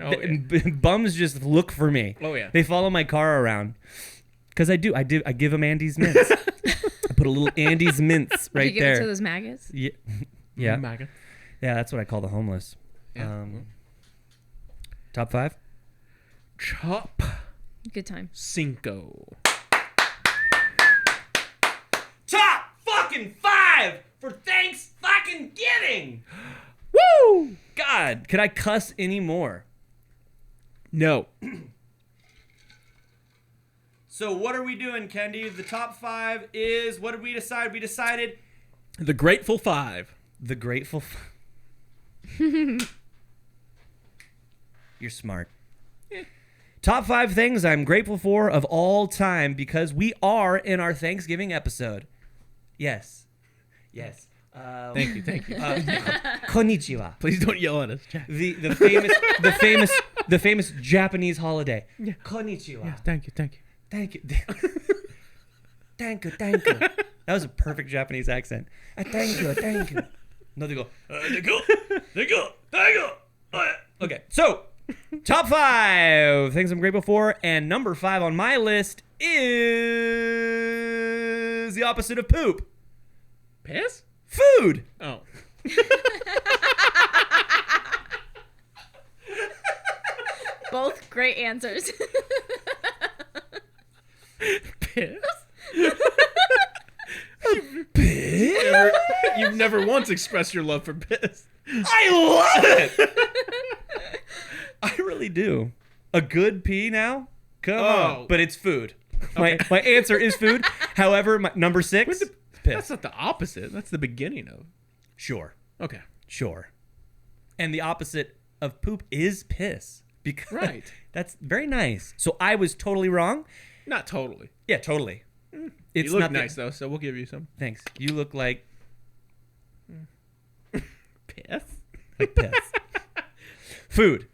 bums just look for me. Oh, yeah. They follow my car around. Because I give them Andy's mints. I put a little Andy's mints right Did you give there. it to those maggots? Yeah. Maggot. Yeah, that's what I call the homeless. Yeah. Top 5? Chop Good time. Cinco. Top fucking 5 for thanks fucking giving. Woo! God, could I cuss anymore? No. So what are we doing, Kendi? The top 5 is, what did we decide? We decided The Grateful Five. the Grateful You're smart. Top 5 things I'm grateful for of all time because we are in our Thanksgiving episode. Yes. Yes. Thank you. Konnichiwa. Please don't yell at us, Jack. The famous Japanese holiday. Yeah. Konnichiwa. Yeah, thank you. Thank you. Thank you. That was a perfect Japanese accent. Thank you. No, they go. Thank you. Okay, so top 5 things I'm grateful for, and number 5 on my list is the opposite of poop. Piss? Food. Oh. Both great answers. Piss? Piss? You've never once expressed your love for piss. I love it. I really do. A good pee now? Come on. But it's food. My answer is food. However, my number 6, piss. That's not the opposite. That's the beginning of. Sure. Okay. Sure. And the opposite of poop is piss. Because Right. That's very nice. So I was totally wrong. Not totally. Yeah, totally. It's You look not nice, though, so we'll give you some. Thanks. You look like Piss? piss. Food.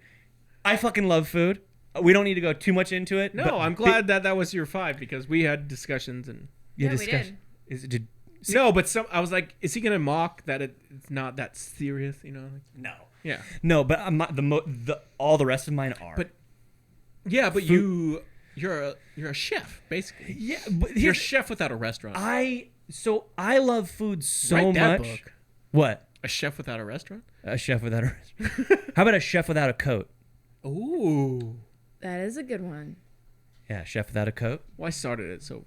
I fucking love food. We don't need to go too much into it. No, but I'm glad that was your 5 because we had discussions and. Yeah, we discussion. did. Is it? Did, No, but I was like, is he gonna mock that it's not that serious? You know? Like, no. yeah. No, but I'm not, all the rest of mine are. But yeah, but you're a chef basically. yeah, but You're a chef without a restaurant. I love food so Write that much. book. What? A chef without a restaurant? A chef without a restaurant. How about a chef without a coat? Ooh. That is a good one. Yeah, chef without a coat. Well, I started it so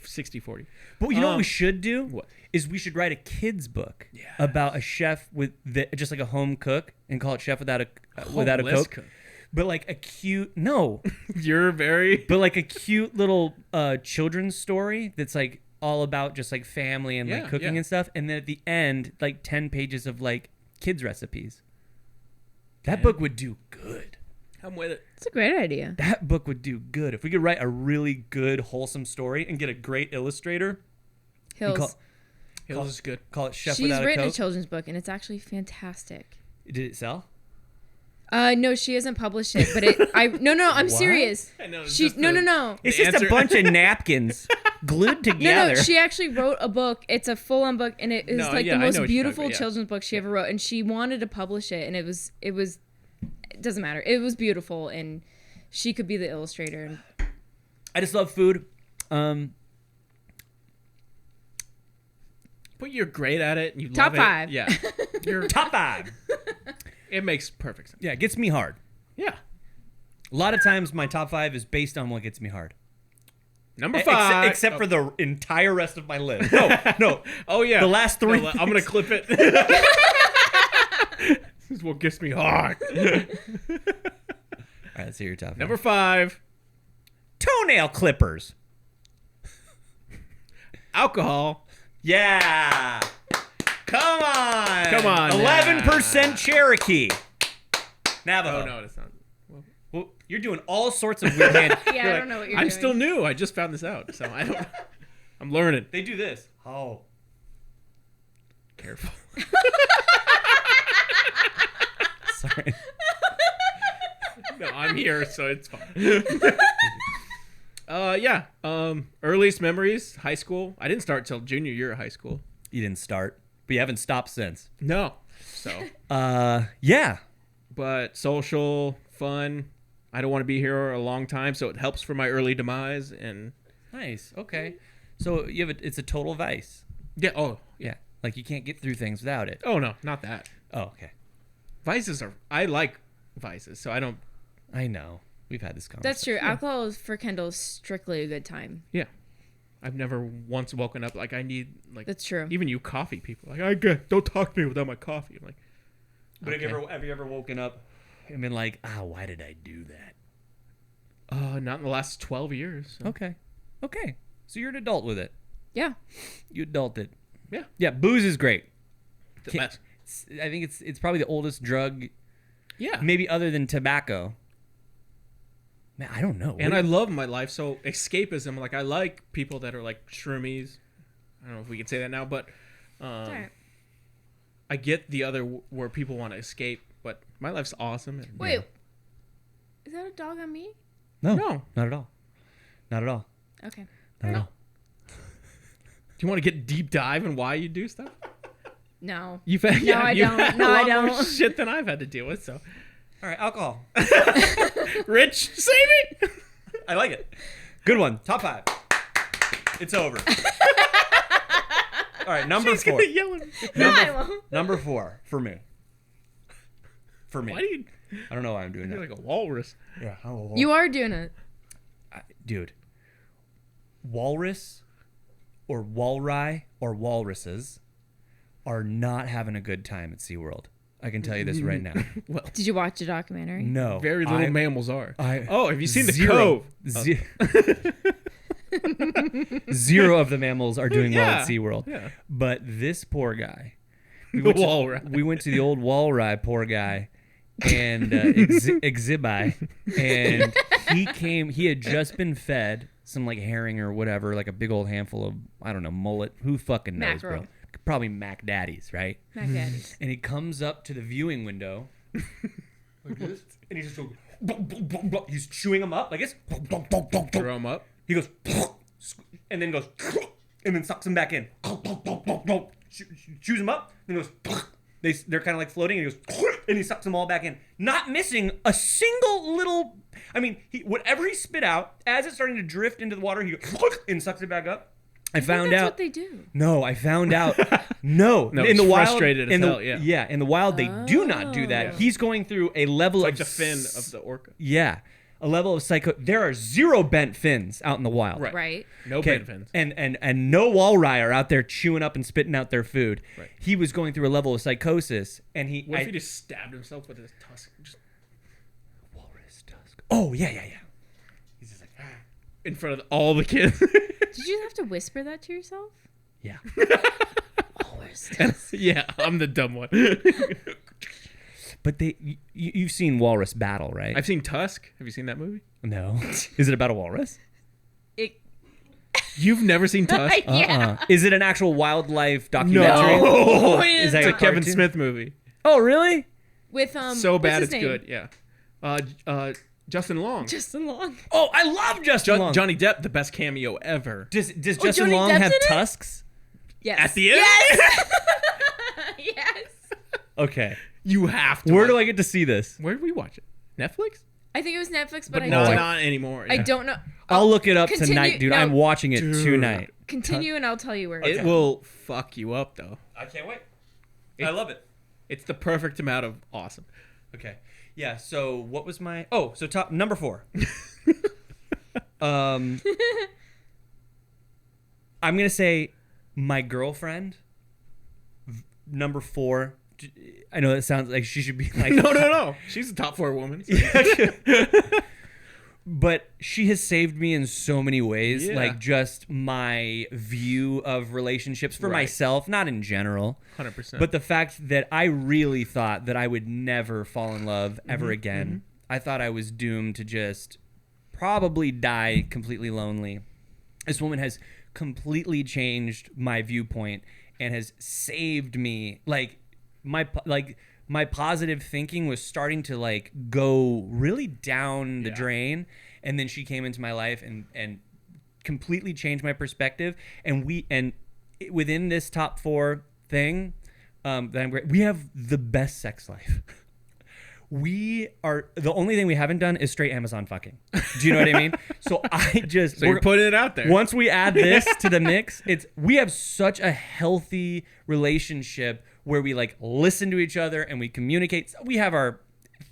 60-40. But you know what we should do? What? Is we should write a kid's book about a chef with just like a home cook and call it Chef Without a Homeless Cook. But like a cute You're very. but like a cute little children's story that's like all about just like family and like cooking and stuff, and then at the end like 10 pages of like kids recipes. That book would do good. I'm with it. It's a great idea. That book would do good if we could write a really good wholesome story and get a great illustrator. Hills. Hills is good. Call it Chef She's Without a written a Coat. children's book, and it's actually fantastic. Did it sell? No, she hasn't published it, but I'm What? serious. I know. No. It's The just answer- a bunch of napkins glued together. No, she actually wrote a book. It's a full-on book, and it is No, like yeah, the I most know what you're talking beautiful about, yeah. children's book she ever wrote. And she wanted to publish it, and it doesn't matter. It was beautiful, and she could be the illustrator. And I just love food. But you're great at it, and you Top love 5. it. Yeah. You're Top 5. It makes perfect sense. Yeah, it gets me hard. Yeah. A lot of times my top 5 is based on what gets me hard. Number 5. Except for the entire rest of my list. No. Oh yeah. The last 3. No, I'm gonna clip it. This is what gets me hard. All right, let's hear your top 5. Number 5. Toenail clippers. Alcohol. Yeah. Come on. 11% Cherokee. Navajo. Oh no, it's not. Well, you're doing all sorts of weird hand. yeah, I don't know what you're I'm doing. still new. I just found this out, so I don't. I'm learning. They do this. Oh. Careful. Sorry. No, I'm here, so it's fine. Yeah. Earliest memories, high school. I didn't start till junior year of high school. You didn't start, but you haven't stopped since. No. So. Yeah. But social, fun. I don't want to be here a long time, so it helps for my early demise. And Nice. Okay. So you have it's a total vice. yeah. Oh. Yeah. Like you can't get through things without it. Oh no, not that. Oh, okay. Vices are. I like vices, so I don't. I know. We've had this conversation. That's true. Alcohol is for Kendall is strictly a good time. Yeah. I've never once woken up like I need like. That's true. Even you coffee people like don't talk to me without my coffee. I'm like. But okay. have you ever woken up and been like, why did I do that? Not in the last 12 years. So. Okay. So you're an adult with it. Yeah. You adulted. Yeah. Yeah. Booze is great. The best. I think it's probably the oldest drug. Yeah. Maybe other than tobacco. Man, I don't know. And I love my life. So escapism, like I like people that are like shroomies. I don't know if we can say that now, but Right. I get the other where people want to escape, but my life's awesome. And, Wait. Is that a dog on me? No, No. not at all. Not at all. Okay. Not at all. Do you want to get deep dive in why you do stuff? No. You've had, No, I you've don't. had No, a I lot more don't. shit than I've had to deal with. So, All right, alcohol. Rich, save me. I like it. Good one. Top 5. It's over. All right, number She's 4. gonna yell at me. No, I won't. Number 4 for me. For me. Why do you? I don't know why I'm doing You're that. like a walrus. Yeah, You are doing it. dude. Walrus or walrus or walruses are not having a good time at SeaWorld. I can tell you this right now. Well, Did you watch the documentary? No. very little mammals are. Oh, Have you seen the zero. Cove? Zero of the mammals are doing well Yeah. at SeaWorld. Yeah. But this poor guy. The went to- walrus. We went to the old Walrus, poor guy, and Exhibi, and he had just been fed some like herring or whatever, like a big old handful of, I don't know, mullet. Who fucking knows, Mackerel. bro? Probably Mac Daddies, right? Mac Daddies. And he comes up to the viewing window like this, and he's just going, he's chewing them up like this. Throw them up. He goes, and then goes, and then sucks them back in. Chews them up, and goes, they're kind of like floating, and he goes, and he sucks them all back in, not missing a single little. I mean, whatever he spit out, as it's starting to drift into the water, he goes, and sucks it back up. I found That's out. what they do. No, I found out. No, No, in it's the wild, frustrated as in the, hell, yeah. in the wild, they do not do that. Oh. He's going through a level Like of the fin of the orca. yeah, a level of psycho. There are 0 bent fins out in the wild. Right. Right. No Okay, bent fins. and no walleye are out there chewing up and spitting out their food. Right. He was going through a level of psychosis, and What if he just stabbed himself with his tusk? Just walrus tusk. Oh yeah. He's just like in front of all the kids. Did you have to whisper that to yourself? yeah. Yeah, I'm the dumb one. But you've seen Walrus Battle, right? I've seen Tusk. Have you seen that movie? No. Is it about a walrus? It. You've never seen Tusk? Yeah. Is it an actual wildlife documentary? No. Is that It's a a Kevin cartoon? Smith movie. Oh really? With So what's bad his it's name? good. Yeah. Justin Long. Justin Long. Oh, I love Justin Long. Johnny Depp, the best cameo ever. Does Oh, Justin Johnny Long Depp's have in it? tusks? Yes. At the end? Yes. Yes. Okay. You have to. Where watch do it. I get to see this? Where do we watch it? Netflix? I think it was Netflix, But but, no, I don't. not anymore. I yeah. don't know. I'll look it up Continue- tonight, dude. no. I'm watching it Dude. tonight. Continue, and I'll tell you where. It will fuck you up, though. I can't wait. It- I love it. It's the perfect amount of awesome. Okay. Yeah, so what was my so top number 4. I'm gonna say my girlfriend. Number 4. I know that sounds like she should be like No. She's a top 4 woman. so- but she has saved me in so many ways. Yeah. Like just my view of relationships for Right. myself, not in general. 100%. But the fact that I really thought that I would never fall in love ever again. I thought I was doomed to just probably die completely lonely. This woman has completely changed my viewpoint and has saved me. Like my positive thinking was starting to like go really down the drain, and then she came into my life and completely changed my perspective. And within this top 4 thing, that I'm great. We have the best sex life. We are the only thing we haven't done is straight Amazon fucking. Do you know what I mean? So So you're putting it out there. once we add this to the mix, we have such a healthy relationship where we like listen to each other and we communicate. We have our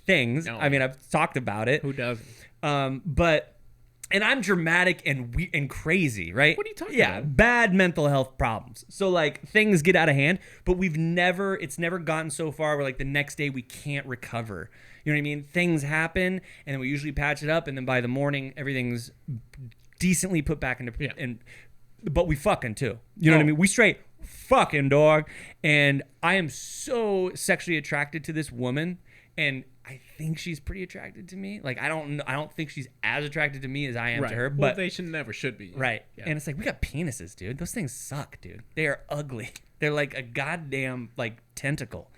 things. No. I mean, I've talked about it. Who doesn't? And I'm dramatic and crazy, right? What are you talking Yeah, about? bad mental health problems. So like things get out of hand, but it's never gotten so far where like the next day we can't recover. You know what I mean? Things happen, and then we usually patch it up, and then by the morning everything's decently put back into but we fucking too. You know what I mean? We straight fucking, dog. And I am so sexually attracted to this woman, and I think she's pretty attracted to me. Like I don't think she's as attracted to me as I am to her. Well, But they never should be. right. Yeah. And it's like we got penises, dude. Those things suck, dude. They are ugly. They're like a goddamn like tentacle.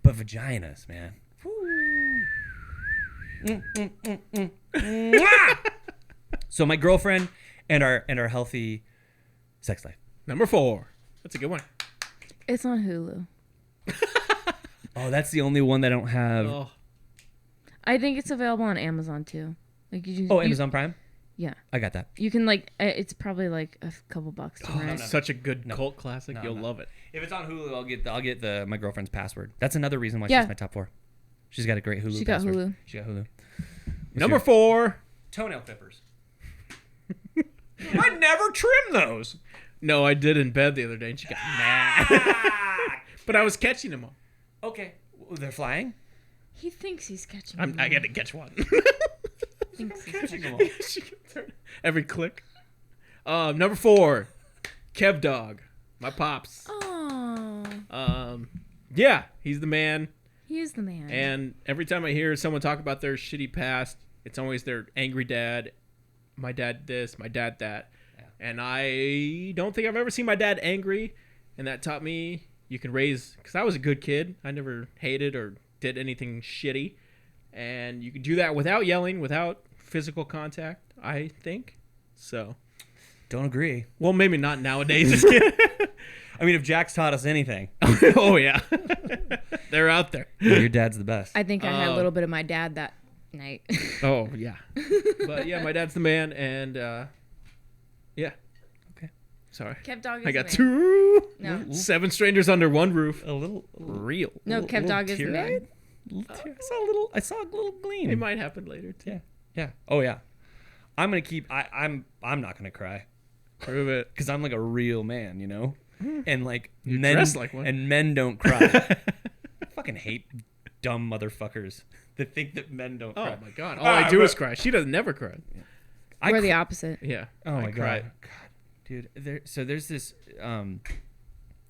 But vaginas, man. Mwah! So my girlfriend and our healthy sex life. Number 4. That's a good one. It's on Hulu. Oh, that's the only one that I don't have. Oh, I think it's available on Amazon too. Like Amazon Prime? Yeah, I got that. you can like. It's probably like a couple bucks to rent. it's such a good cult classic. No, You'll no. love it. If it's on Hulu, I'll get my girlfriend's password. That's another reason why Yeah. she's my top 4. She's got a great Hulu She got password. Hulu. She got Hulu. Number 4. Toenail clippers. I never trim those. No, I did in bed the other day, and she got mad. But I was catching them all. Okay. They're flying? He thinks he's catching. I got to catch one. Thinks he's Catching them all. She can turn every click. Number 4. Kev Dog. My pops. Oh, Yeah, he's the man. he is the man. And every time I hear someone talk about their shitty past, it's always their angry dad. My dad this, my dad that. Yeah. And I don't think I've ever seen my dad angry. And that taught me you can raise, because I was a good kid. I never hated or did anything shitty. And you can do that without yelling, without physical contact, I think. So, Don't agree. well, maybe not nowadays. I mean, if Jack's taught us anything, Oh, yeah. They're out there. your dad's the best. I think I had a little bit of my dad that night. Oh, yeah. But, yeah, my dad's the man. And, yeah. Okay. Sorry. Kev Dog is I got the man. 2. No, 7 strangers under one roof. A little Real. no, Kev Dog is the man. I saw a little gleam. It might happen later, too. Yeah. Yeah. Oh yeah. I'm gonna keep. I'm not gonna cry Prove it. because I'm like a real man, you know. And like You men dress like one. and men don't cry. I fucking hate dumb motherfuckers that think that men don't Oh, cry. my God. All I do is cry. She doesn't never cry. I We're cr- the opposite. Yeah. Oh I my cry. god, dude. There's this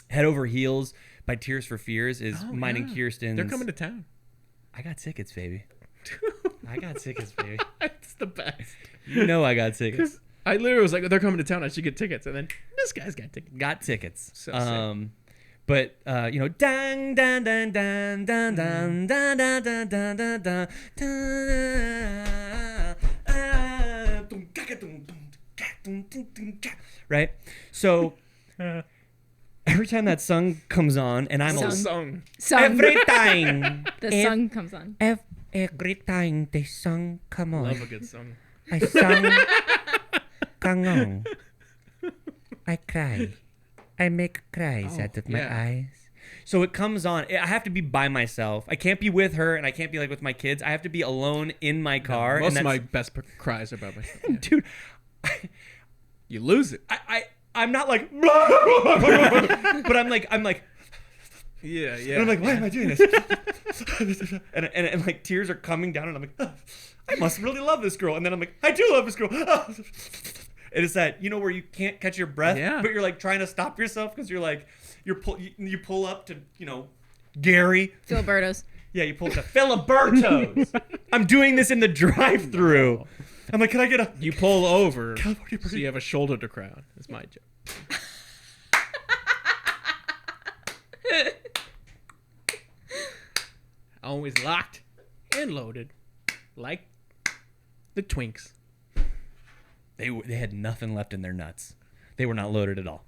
Head Over Heels by Tears for Fears is Oh, mine yeah. and Kirsten's. They're coming to town. I got tickets, baby. I got tickets, baby. It's the best. You know I got tickets. Because I literally was like, they're coming to town. I should get tickets. And then this guy's got tickets. Got tickets. So sick. But you know, dang, dang, dang, dang, dang, dang, dang, dang, dang, dang, dang, dang, dang, right? So every time that song comes on, and I'm It's a Song. song. every time, The sun comes on. every time the song come on, Love a good song. I sing, come on, I cry. I make cries out of my yeah. eyes. So it comes on. I have to be by myself. I can't be with her, and I can't be like with my kids. I have to be alone in my car. Most and of my that's- best cries are about myself. Yeah. dude. You lose it. I'm not like, but I'm like, Yeah, yeah. and I'm like, why am I doing this? and like tears are coming down, and I'm like, oh, I must really love this girl. And then I'm like, I do love this girl. And it's that, you know, where you can't catch your breath, Yeah. but you're like trying to stop yourself because you're like, you pull up to, you know, Gary. Filiberto's. Yeah, you pull up to Filiberto's. I'm doing this in the drive-through. I'm like, can I get a You pull over California so you have a shoulder to cry on. That's my joke. Always locked and loaded, like the Twinks. They had nothing left in their nuts. They were not loaded at all.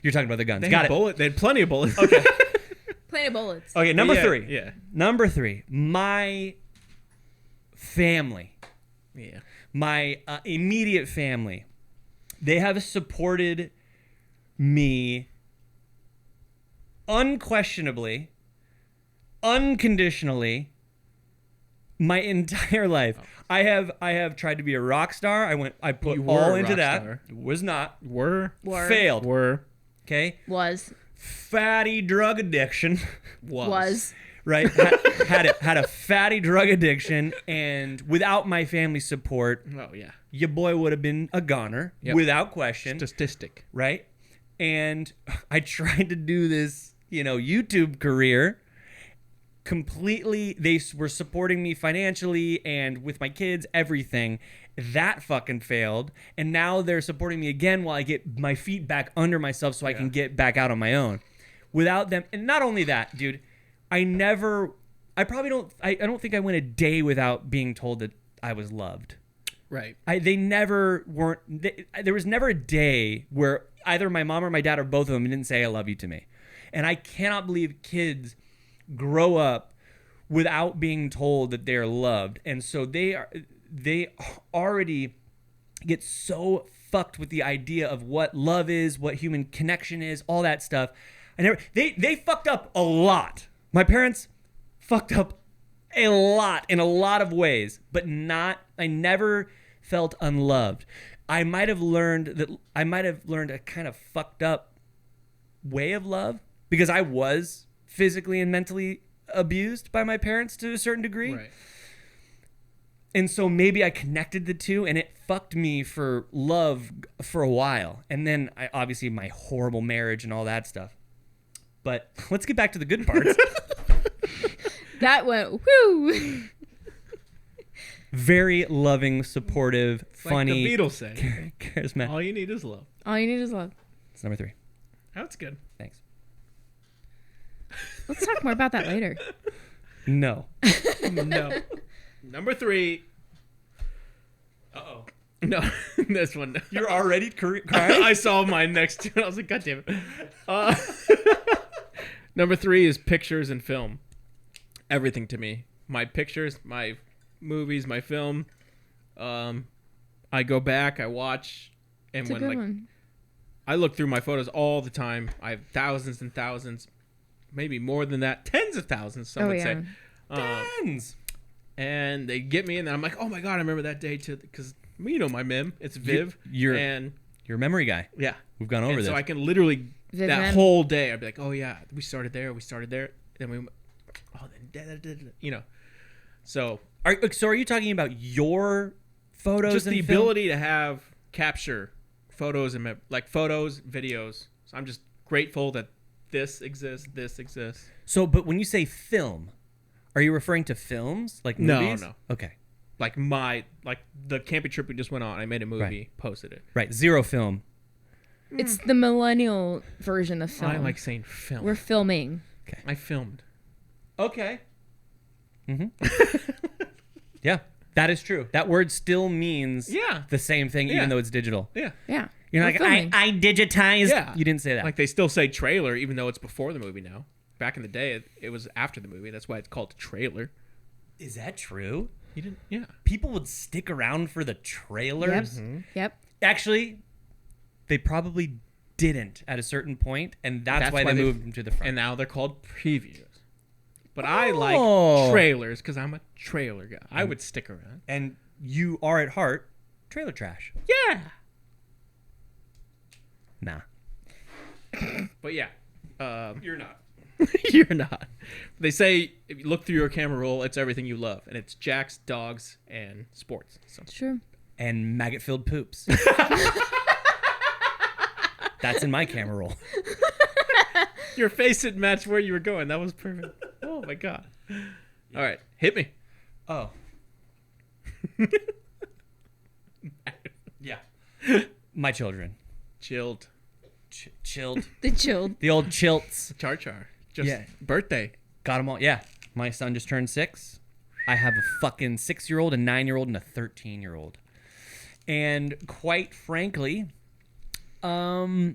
You're talking about the guns. They Got had it. They had plenty of bullets. Okay. Plenty of bullets. Okay, number Yeah, 3. Yeah. Number 3. My family. Yeah. My immediate family. They have supported me unquestionably, unconditionally, My entire life. I have tried to be a rock star. I put You were all a into rock that. star. Was not. Were. Failed. Were. Okay. Was. Fatty drug addiction. Was. Right. Had a fatty drug addiction, and without my family support, Oh, yeah. your boy would have been a goner, Yep. without question. Statistic. Right. And I tried to do this, YouTube career. Completely, they were supporting me financially and with my kids, everything. That fucking failed. And now they're supporting me again while I get my feet back under myself so I can get back out on my own. Without them, and not only that, dude, I don't think I went a day without being told that I was loved. Right. There was never a day where either my mom or my dad or both of them didn't say I love you to me. And I cannot believe kids grow up without being told that they're loved, and so they already get so fucked with the idea of what love is, what human connection is, all that stuff. They fucked up a lot. My parents fucked up a lot in a lot of ways, but I never felt unloved. I might have learned a kind of fucked up way of love because I was physically and mentally abused by my parents to a certain degree. Right. And so maybe I connected the two, and it fucked me for love for a while. And then obviously my horrible marriage and all that stuff. But let's get back to the good parts. That went whoo. Very loving, supportive, funny. Like the Beatles say. Charismatic. All you need is love. All you need is love. It's number 3. That's good. Thanks. Let's talk more about that later. No. No. Number 3. Uh-oh. No, this one. No. You're already crying? I saw mine next to it. I was like, God damn it. Number 3 is pictures and film. Everything to me. My pictures, my movies, my film. I go back, I watch, and It's a good one. I look through my photos all the time. I have thousands and thousands, maybe more than that, tens of thousands. Some would say. Tens. And they get me, and then I'm like, oh my God, I remember that day too, because my mem, it's Viv, You're and a memory guy. yeah, We've gone over and this. so I can literally Viv that mem. whole day, I'd be like, oh yeah, we started there, then we, then so Are you talking about your photos just and the film? ability to have capture photos and like photos, videos. So I'm just grateful that this exists. So, but when you say film, are you referring to films like movies? No. Okay. Like the camping trip we just went on, I made a movie, Right. posted it. Right. Zero film. It's the millennial version of film. I like saying film. We're filming. I filmed. Okay. Yeah, that is true. That word still means Yeah. the same thing, Yeah. even though it's digital. Yeah. Yeah. You're We're like, filming. I digitized. Yeah. You didn't say that. Like they still say trailer, even though it's before the movie now. Back in the day, it was after the movie. That's why it's called trailer. Is that true? You didn't? Yeah. People would stick around for the trailers. Yep. Yep. Actually, they probably didn't at a certain point, and that's why they moved them to the front. And now they're called previews. But I like Oh. trailers because I'm a trailer guy. I would stick around. And you are at heart trailer trash. Yeah. Nah. But yeah. You're not. You're not. They say if you look through your camera roll, it's everything you love. And it's jacks, dogs, and sports. So. Sure. And maggot-filled poops. That's in my camera roll. Your face didn't match where you were going. That was perfect. Oh my God. All right. Hit me. Oh. Yeah. My children. Chilled. Chilled. The chilled. The old chilts. Char. Just Yeah. birthday. Got them all. Yeah. My son just turned 6. I have a fucking 6-year-old, a 9-year-old, and a 13-year-old. And quite frankly, by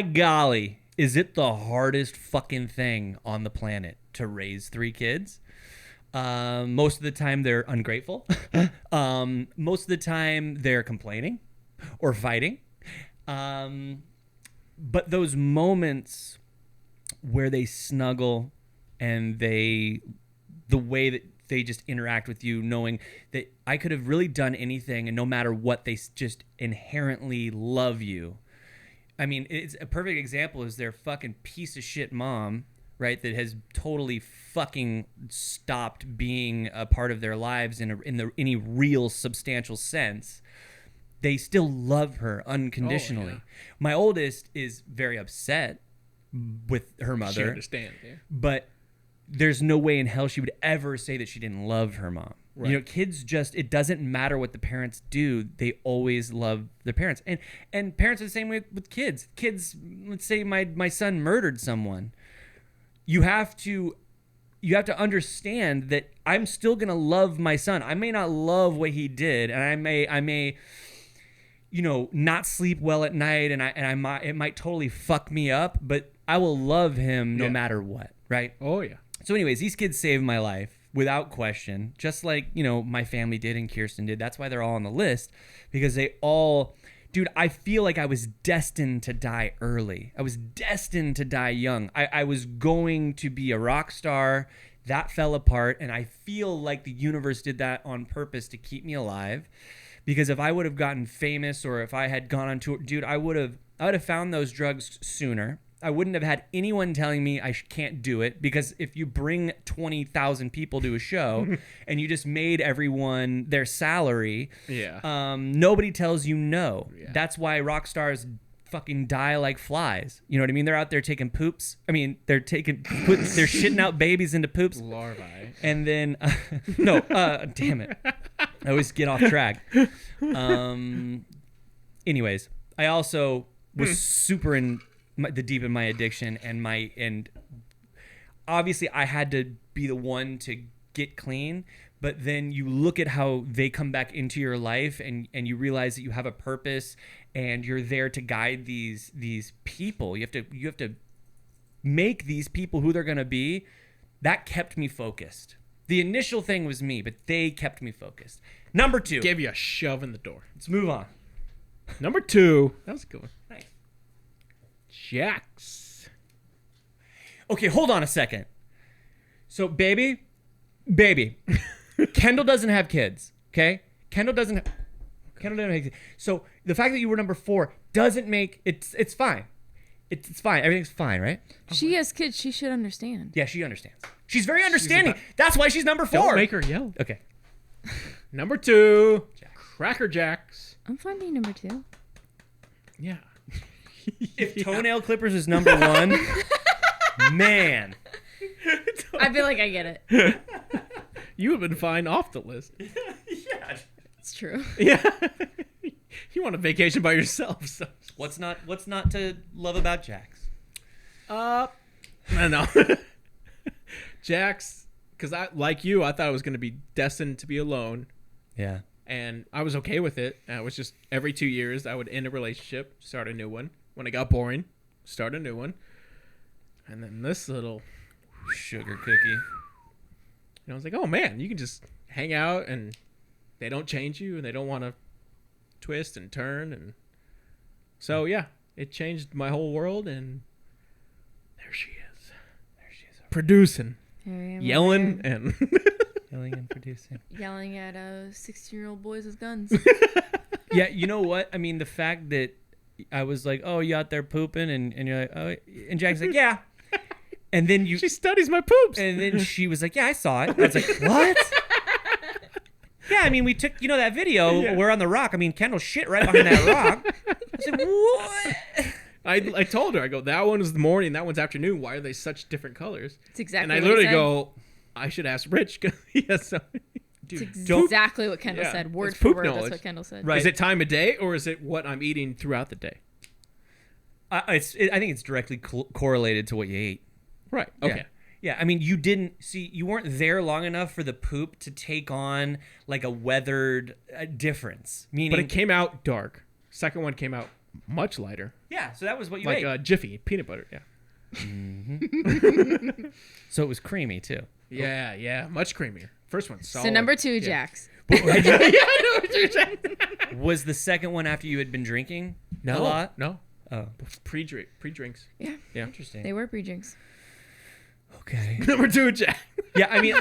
golly, is it the hardest fucking thing on the planet to raise 3 kids? Most of the time they're ungrateful. Most of the time they're complaining or fighting. But those moments where they snuggle and the way that they just interact with you knowing that I could have really done anything, and no matter what, they just inherently love you. I mean, it's a perfect example is their fucking piece of shit mom, right, that has totally fucking stopped being a part of their lives in any real substantial sense. They still love her unconditionally. Oh, yeah. My oldest is very upset with her mother. She understands, yeah. But there's no way in hell she would ever say that she didn't love her mom. Right. You know, kids just, it doesn't matter what the parents do. They always love their parents. And parents are the same way with kids. Kids, let's say my son murdered someone. You have to understand that I'm still going to love my son. I may not love what he did, and I may not sleep well at night, and it might totally fuck me up, but I will love him no matter what, right? Oh, yeah. So anyways, these kids saved my life without question, just like, my family did and Kirsten did. That's why they're all on the list, because they all... Dude, I feel like I was destined to die early. I was destined to die young. I was going to be a rock star. That fell apart, and I feel like the universe did that on purpose to keep me alive. Because if I would have gotten famous, or if I had gone on tour, dude, I would have found those drugs sooner. I wouldn't have had anyone telling me I can't do it, because if you bring 20,000 people to a show and you just made everyone their salary, nobody tells you no. Yeah. That's why rock stars fucking die like flies. You know what I mean? They're out there taking poops. I mean, they're shitting out babies into poops. Larvae. And then, damn it. I always get off track. Anyways, I also was super deep in my addiction, and obviously I had to be the one to get clean, but then you look at how they come back into your life, and you realize that you have a purpose, and you're there to guide these people. You have to make these people who they're going to be. That kept me focused. The initial thing was me, but they kept me focused. Number 2. Gave you a shove in the door. Let's move on. Number 2. That was a good one. Nice. Jax. Okay, hold on a second. So, baby, Kendall doesn't have kids, okay? Kendall doesn't have kids. So, the fact that you were number 4 doesn't make it's fine. It's fine. Everything's fine, right? She has kids. She should understand. Yeah, she understands. She's very understanding. That's why she's number 4. Don't make her yell. Okay. Number 2. Cracker Jacks. I'm fine being number 2. Yeah. If toenail clippers is number 1, man. I feel like I get it. You have been fine off the list. Yeah. It's true. Yeah. You want a vacation by yourself. So. What's not to love about Jax? No. Jax, because I thought I was going to be destined to be alone. Yeah. And I was okay with it. And it was just every 2 years I would end a relationship, start a new one. When it got boring, start a new one. And then this little sugar cookie. I was like, oh man, you can just hang out and they don't change you and they don't want to twist and turn. And so, yeah, it changed my whole world. And there she is. Producing. Yelling and... Yelling and producing. Yelling at 16-year-old boys with guns. Yeah, you know what? I mean, the fact that I was like, oh, you out there pooping? And you're like, oh, and Jack's like, yeah. And then she studies my poops. And then she was like, yeah, I saw it. I was like, what? Yeah, I mean, we took, that video, We're on the rock. I mean, Kendall shit right behind that rock. I was like, what? I told her, I go, that one is the morning, that one's afternoon. Why are they such different colors? It's exactly and I what literally he said. go, I should ask Rich because he has so many. Dude, it's exactly what Kendall said. Word it's for poop word. knowledge. That's what Kendall said. Right. Is it time of day or is it what I'm eating throughout the day? I think it's directly correlated to what you ate. Right. Okay. Yeah, I mean, you weren't there long enough for the poop to take on like a weathered difference. Meaning, but it came out dark. Second one came out much lighter. Yeah, so that was what you ate. Like Jiffy, peanut butter, yeah. Mm-hmm. So it was creamy too. Yeah, much creamier. First one, solid. So number 2, Jax. Was the second one after you had been drinking a lot? No. Oh. Pre-drinks. Yeah. Interesting. They were pre-drinks. Okay. Number 2, Jack. Yeah, I mean,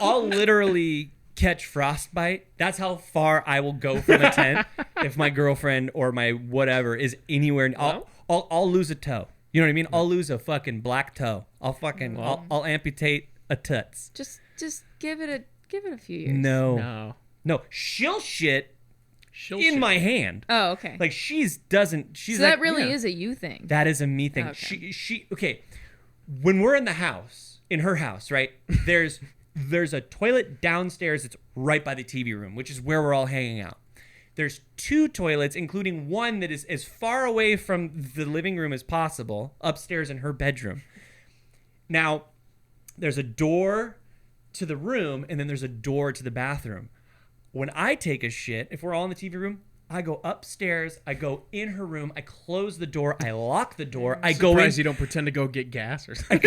I'll literally catch frostbite. That's how far I will go from a tent if my girlfriend or my whatever is anywhere. I'll lose a toe. You know what I mean? I'll lose a fucking black toe. I'll amputate a toots. Just give it a few years. No. She'll shit in my hand. Oh, okay. Like she's so that really is a you thing. That is a me thing. Okay. Okay. When we're in the house, in her house, right? There's a toilet downstairs that's right by the TV room, which is where we're all hanging out. There's 2 toilets, including one that is as far away from the living room as possible, upstairs in her bedroom. Now, there's a door to the room, and then there's a door to the bathroom. When I take a shit, if we're all in the TV room, I go upstairs, I go in her room, I close the door, I lock the door, I go in. Surprised you don't pretend to go get gas or something.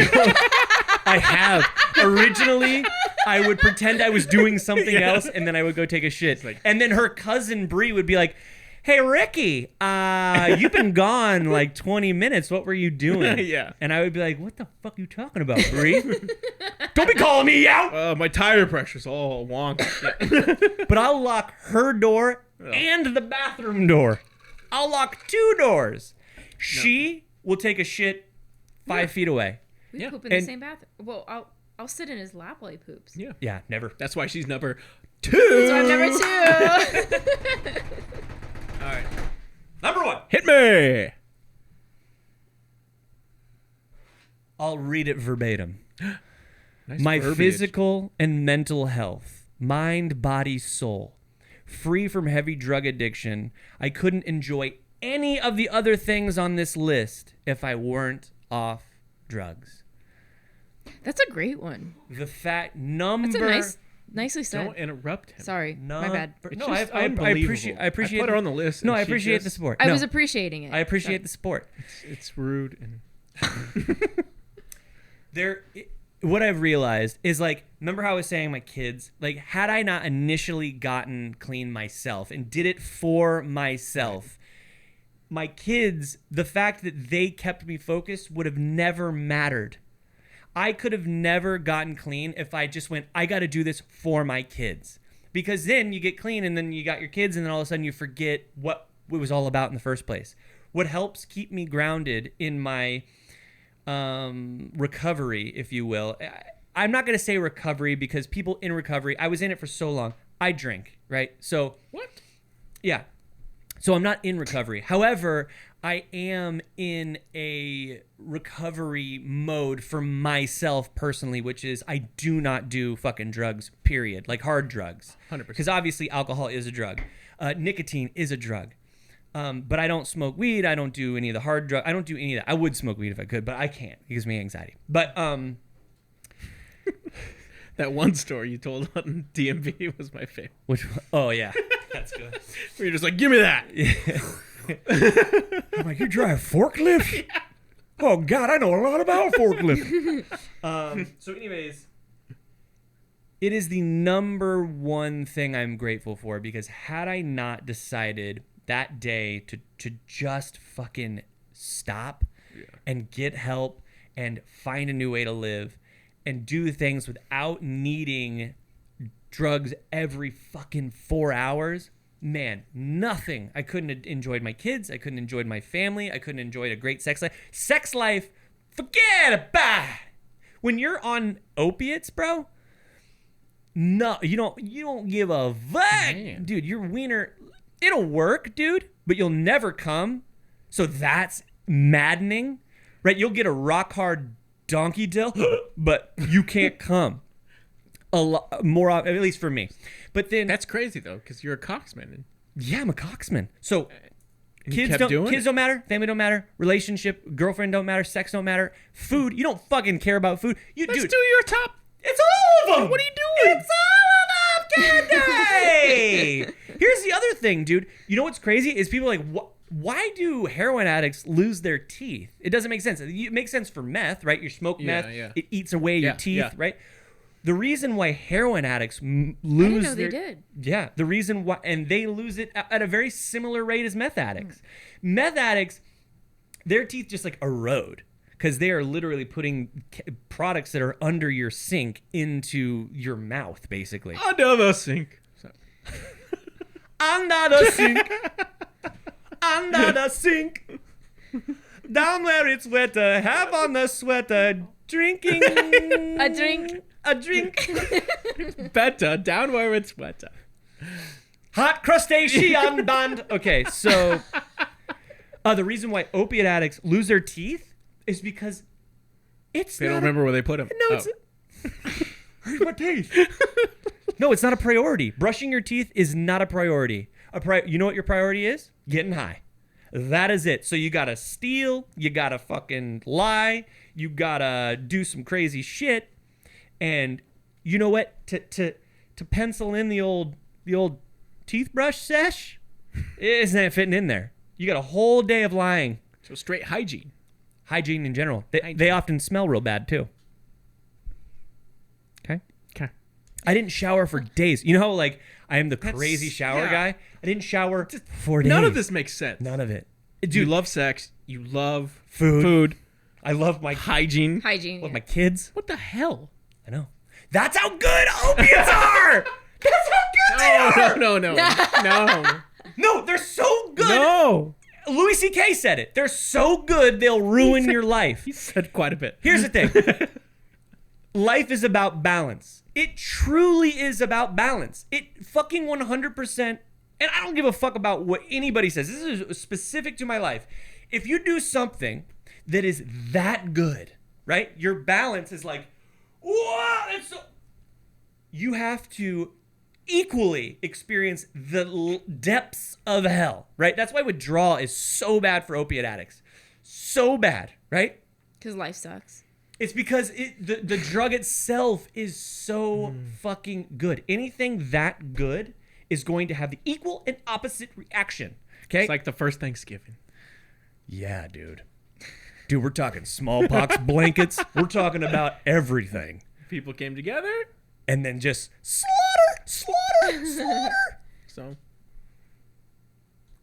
I have. Originally, I would pretend I was doing something else, and then I would go take a shit. And then her cousin Bree would be like, "Hey, Ricky, you've been gone like 20 minutes. What were you doing?" Yeah. And I would be like, "What the fuck are you talking about, Bree? Don't be calling me out." My tire pressure's all wonky. Yeah. But I'll lock her door and the bathroom door. I'll lock 2 doors. She will take a shit 5 feet away. We poop in the same bathroom. Well, I'll sit in his lap while he poops. Yeah. Yeah, never. That's why she's number 2. So I'm number 2. All right. Number 1. Hit me. I'll read it verbatim. Nice My verbiage. physical and mental health, mind, body, soul, free from heavy drug addiction. I couldn't enjoy any of the other things on this list if I weren't off drugs. That's a great one. The fact number. That's nicely said. Don't interrupt him. Sorry, my bad. It's No, just I appreciate. unbelievable. I appreciate. I put her on the list. No, and I she appreciate just- the support. I No, was appreciating it. I appreciate the support. It's rude and. What I've realized is, like, remember how I was saying my kids, like, had I not initially gotten clean myself and did it for myself, my kids, the fact that they kept me focused would have never mattered. I could have never gotten clean if I just went, I got to do this for my kids. Because then you get clean and then you got your kids and then all of a sudden you forget what it was all about in the first place. What helps keep me grounded in my recovery, if you will. I'm not going to say recovery because people in recovery, I was in it for so long. I drink, right? So What? yeah. So I'm not in recovery. However, I am in a recovery mode for myself personally, which is I do not do fucking drugs, period. Like hard drugs. 100%. Because obviously alcohol is a drug. Nicotine is a drug. But I don't smoke weed. I don't do any of the hard drugs. I don't do any of that. I would smoke weed if I could, but I can't. It gives me anxiety. But That one story you told on DMV was my favorite. which? Oh yeah, that's good. Where you're just like, give me that. I'm like, you drive forklift? Oh God, I know a lot about forklift. So anyways, it is the number one thing I'm grateful for because had I not decided that day to just fucking stop and get help and find a new way to live and do things without needing drugs every fucking 4 hours, man, nothing. I couldn't have enjoyed my kids. I couldn't have enjoyed my family. I couldn't have enjoyed a great sex life. Sex life, forget about it. When you're on opiates, bro, no, you don't give a fuck. Man. Dude, your wiener, it'll work, dude, but you'll never come. So that's maddening, right? You'll get a rock hard donkey dill, but you can't come. A lot more, at least for me. But then That's crazy though, because you're a coxman. And yeah, I'm a coxman. So you kids kept don't doing it? don't matter, family don't matter, relationship, girlfriend don't matter, sex don't matter, food, you don't fucking care about food. You Let's dude, do your top. it's all of them. What are you doing? It's all of them, Candy. Here's the other thing, dude. You know what's crazy is people are like, why do heroin addicts lose their teeth? It doesn't make sense. It makes sense for meth, right? You smoke meth, yeah. it eats away your Yeah, teeth, yeah. right? The reason why heroin addicts lose I didn't know their they did. yeah, the reason why, and they lose it at a very similar rate as meth addicts. Meth addicts, their teeth just like erode because they are literally putting products that are under your sink into your mouth, basically. Under the sink. So. Under the sink. Under the sink. Down where it's wetter. Have on the sweater. Drinking. A drink. A drink. Better down where it's wetter. Hot crustacean band. Okay, so the reason why opiate addicts lose their teeth is because it's They don't remember where they put them. No, it's Where's my teeth? No, it's not a priority. Brushing your teeth is not a priority. You know what your priority is? Getting high. That is it. So you gotta steal, you gotta fucking lie, you gotta do some crazy shit, and you know what? To pencil in the old teeth brush sesh, isn't fitting in there. You got a whole day of lying. So straight hygiene. Hygiene in general. They often smell real bad too. Okay. I didn't shower for days. You know how like I am the crazy shower guy? I didn't shower for days. None of this makes sense. None of it. Dude, you love sex. You love food. I love my hygiene. Hygiene. Love my kids. What the hell? I know. That's how good opiates are. That's how good they are. No. No, they're so good. No. Louis C.K. said it. They're so good they'll ruin your life. He said quite a bit. Here's the thing. Life is about balance. It truly is about balance. It fucking 100%. And I don't give a fuck about what anybody says. This is specific to my life. If you do something that is that good, right? Your balance is like, whoa, that's so... You have to equally experience the depths of hell, right? That's why withdrawal is so bad for opiate addicts. So bad, right? Because life sucks. It's because the drug itself is so fucking good. Anything that good is going to have the equal and opposite reaction. Okay? It's like the first Thanksgiving. Yeah, dude. Dude, we're talking smallpox blankets. We're talking about everything. People came together. And then just slaughter. So,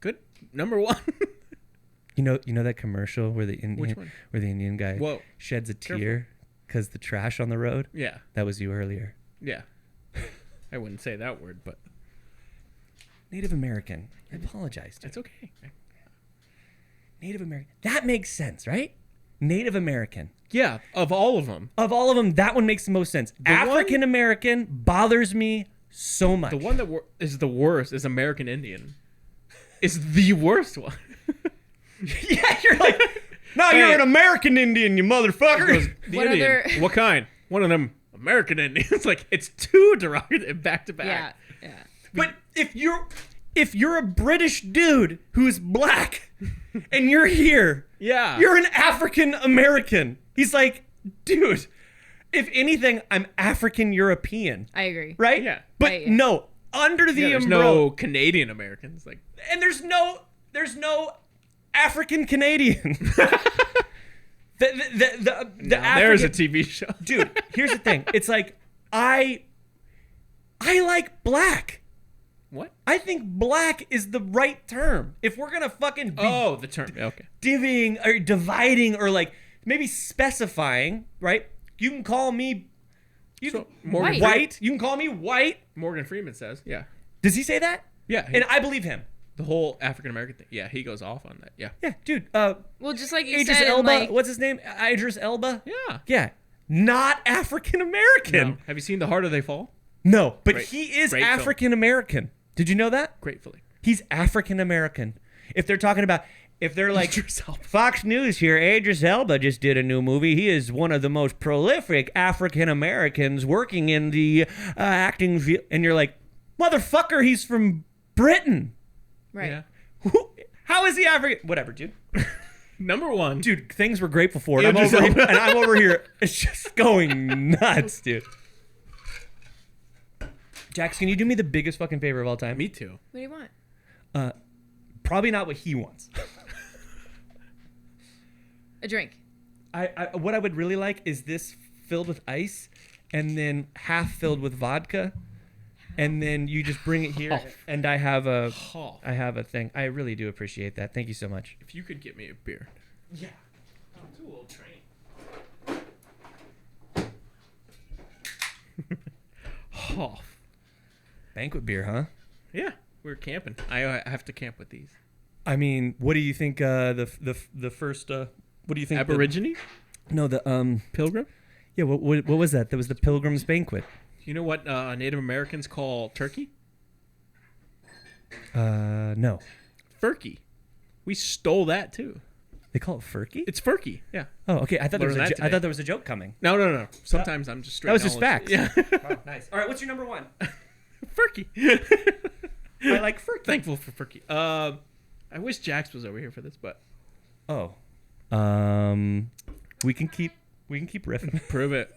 good. Number one. You know that commercial where the Indian guy sheds a tear because the trash on the road? Yeah. That was you earlier. Yeah. I wouldn't say that word, but Native American. I apologize. it's okay. Native American. That makes sense, right? Native American. Yeah, of all of them. Of all of them, that one makes the most sense. African American bothers me so much. The one that is the worst is American Indian. It's the worst one. Yeah, you're like, no, you're an American Indian, you motherfucker. What kind? One of them American Indians. Like, it's two derogatory back to back. Yeah. But if you're a British dude who's black and you're here, Yeah. you're an African American. He's like, dude, if anything, I'm African European. I agree. Right? Yeah. But no, under the there's umbrella. no Canadian Americans. Like, And there's no African Canadian. there's a TV show. Dude, here's the thing. It's like I like black. What? I think black is the right term. If we're gonna fucking be the term. Okay. divvying or dividing or like maybe specifying, right? You can call me Morgan white. You can call me white. Morgan Freeman says, yeah. Does he say that? Yeah. And I believe him. The whole African American thing. Yeah, he goes off on that. Yeah. Yeah, dude. Well, just like you Idris said, Elba. like, What's his name? Idris Elba. Yeah. Yeah. Not African American. No. Have you seen The Harder They Fall? No, but Great- he is great film. African American. Did you know that? Gratefully. He's African American. If they're like Idris Elba. Fox News here, Idris Elba just did a new movie. He is one of the most prolific African Americans working in the acting field. And you're like, motherfucker, he's from Britain. right. Yeah. How is he African? Whatever, dude. Number one. Dude, things we're grateful for. And Idris I'm Elba. over here. It's just going nuts, dude. Jax, can you do me the biggest fucking favor of all time? Me too. What do you want? Probably not what he wants. A drink. What I would really like is this filled with ice and then half filled with vodka. And then you just bring it here, and I have a thing. I really do appreciate that. Thank you so much. If you could get me a beer. Yeah. Oh, too old train. Oh, Banquet beer, huh? yeah. We're camping. I have to camp with these. I mean, what do you think? The first. What do you think? Aborigine? The Pilgrim? Yeah. What was that? That was the Pilgrim's Banquet. You know what Native Americans call turkey? No. Furkey. We stole that too. They call it furky. It's furky. Yeah. Oh, okay. I thought Learned that I today. thought there was a joke coming. No. Sometimes I'm just straight. That was just knowledge. facts. Yeah. Oh, nice. All right. What's your number one? Furky. I like furky. Thankful for Furky. I wish Jax was over here for this, but Oh. We can keep riffing. prove it.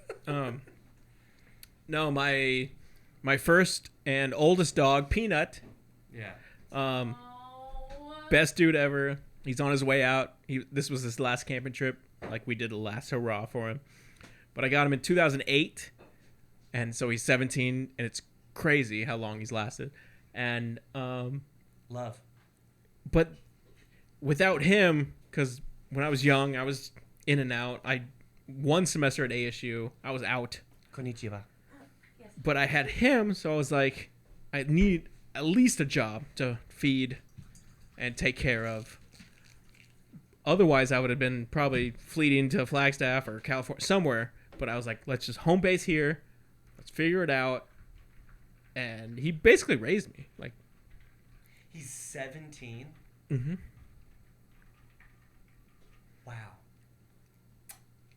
No, my first and oldest dog, Peanut. Yeah. Best dude ever. He's on his way out. This was his last camping trip. Like we did a last hurrah for him. But I got him in 2008, and so he's 17, and it's crazy how long he's lasted. And Love. but without him, because when I was young, I was in and out. One semester at ASU, I was out. Konnichiwa. But I had him, so I was like, I need at least a job to feed and take care of. Otherwise, I would have been probably fleeting to Flagstaff or California, somewhere. But I was like, let's just home base here. Let's figure it out. And he basically raised me. Like, He's 17. mm-hmm. Wow.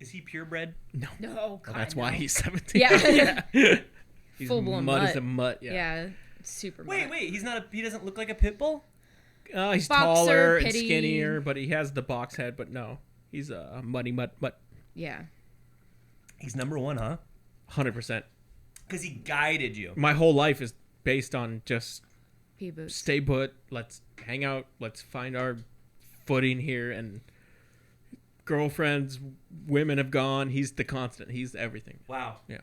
Is he purebred? No. No, Well, God, that's no. why he's 17. Yeah. He's Full-blown mud mutt. as a mutt. Yeah. Yeah, super. Wait. mutt. He's not. He doesn't look like a pit bull. He's Boxer, taller and pity. skinnier, but he has the box head. But no, he's a muddy mutt. Yeah. He's number one, huh? 100%. Because he guided you. My whole life is based on just Pea boots. stay put. Let's hang out. Let's find our footing here. And girlfriends, women have gone. He's the constant. He's everything. Wow. Yeah.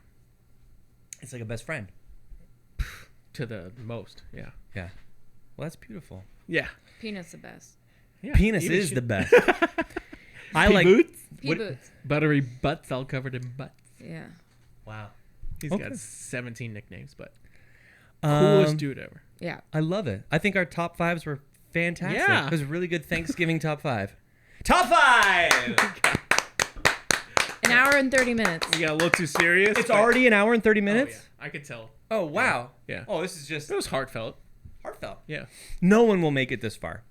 It's like a best friend. To the most. Yeah. Yeah. Well, that's beautiful. Yeah. Peanut's the best. Yeah. Penis Even is shit- the best. I Pea like. boots? Pea What- boots. Buttery butts all covered in butts. Yeah. Wow. He's Okay. got 17 nicknames, but coolest dude ever. Yeah. I love it. I think our top fives were fantastic. Yeah. It was a really good Thanksgiving top five. Top five! An hour and 30 minutes. We got a little too serious. It's but- already an hour and 30 Oh, minutes? yeah. I could tell. Oh, wow. Yeah. Oh, this is just It was heartfelt. heartfelt. Yeah. No one will make it this far.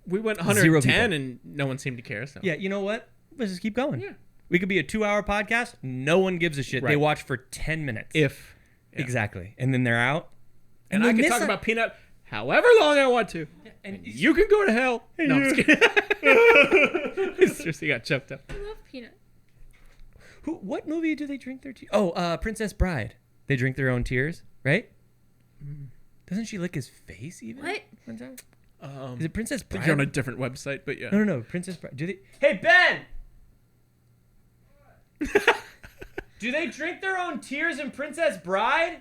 We went 0 110 people. and no one seemed to care. So. Yeah, you know what? Let's just keep going. Yeah. We could be a 2-hour podcast. No one gives a shit. They Right. watch for 10 minutes. If. Yeah. Exactly. And then they're out. And they'll I can miss talk a- about Peanut however long I want to. And You can go to hell. No, I'm just kidding. Seriously got choked up. I love Peanut. What movie do they drink their tears? Oh, Princess Bride. They drink their own tears, right? Doesn't she lick his face even? What? One time? Is it Princess I think Bride? you're on a different website, but yeah. No. Princess Bride. Do they? Hey Ben. Do they drink their own tears in Princess Bride?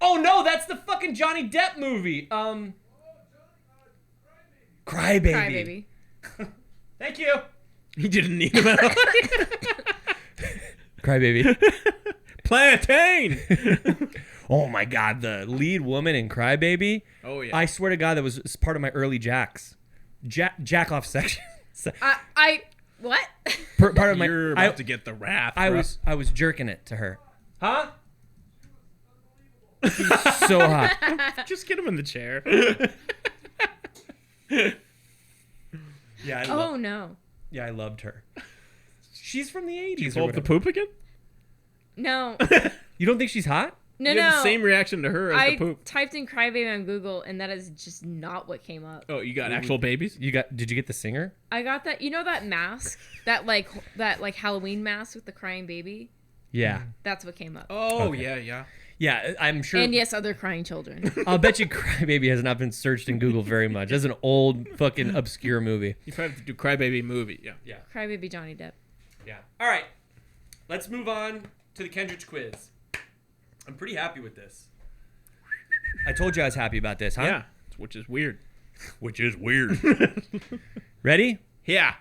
Oh no, that's the fucking Johnny Depp movie. Crybaby. Crybaby. Thank you. He didn't need him at all. Crybaby. Plantain. Oh my god, the lead woman in Crybaby. Oh yeah. I swear to God, that was part of my early jacks. Jack off section. What? Part of my. You're about to get the wrath. I bro. was jerking it to her. Huh? She's so hot. Just get him in the chair. Yeah, Oh no. yeah, I loved her. She's from the 80s. You or pull up the whatever. poop again? No. You don't think she's hot? No, You no. have the same reaction to her as I the poop. typed in crybaby on Google, and that is just not what came up. Oh, you got actual babies? Did you get the singer? I got that. You know that mask, that Halloween mask with the crying baby. Yeah. That's what came up. Oh Okay. yeah. Yeah, I'm sure. And yes, other crying children. I'll bet you Crybaby has not been searched in Google very much. That's an old fucking obscure movie. You probably have to do Crybaby movie. Yeah. Yeah. Crybaby Johnny Depp. Yeah. All right. Let's move on to the Kendridge Quiz. I'm pretty happy with this. I told you I was happy about this, huh? Yeah. Which is weird. Which is weird. Ready? Yeah.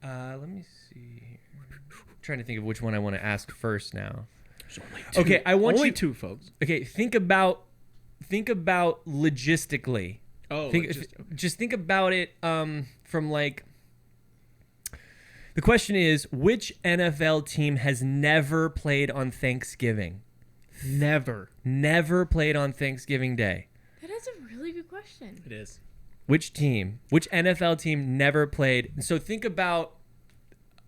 Let me see here. I'm trying to think of which one I want to ask first now. There's only two. Okay, I want only you- two, folks. Okay, think about logistically. Oh, Just think about it from like. The question is, which NFL team has never played on Thanksgiving? never. Never played on Thanksgiving Day. That is a really good question. It is. Which NFL team never played? So think about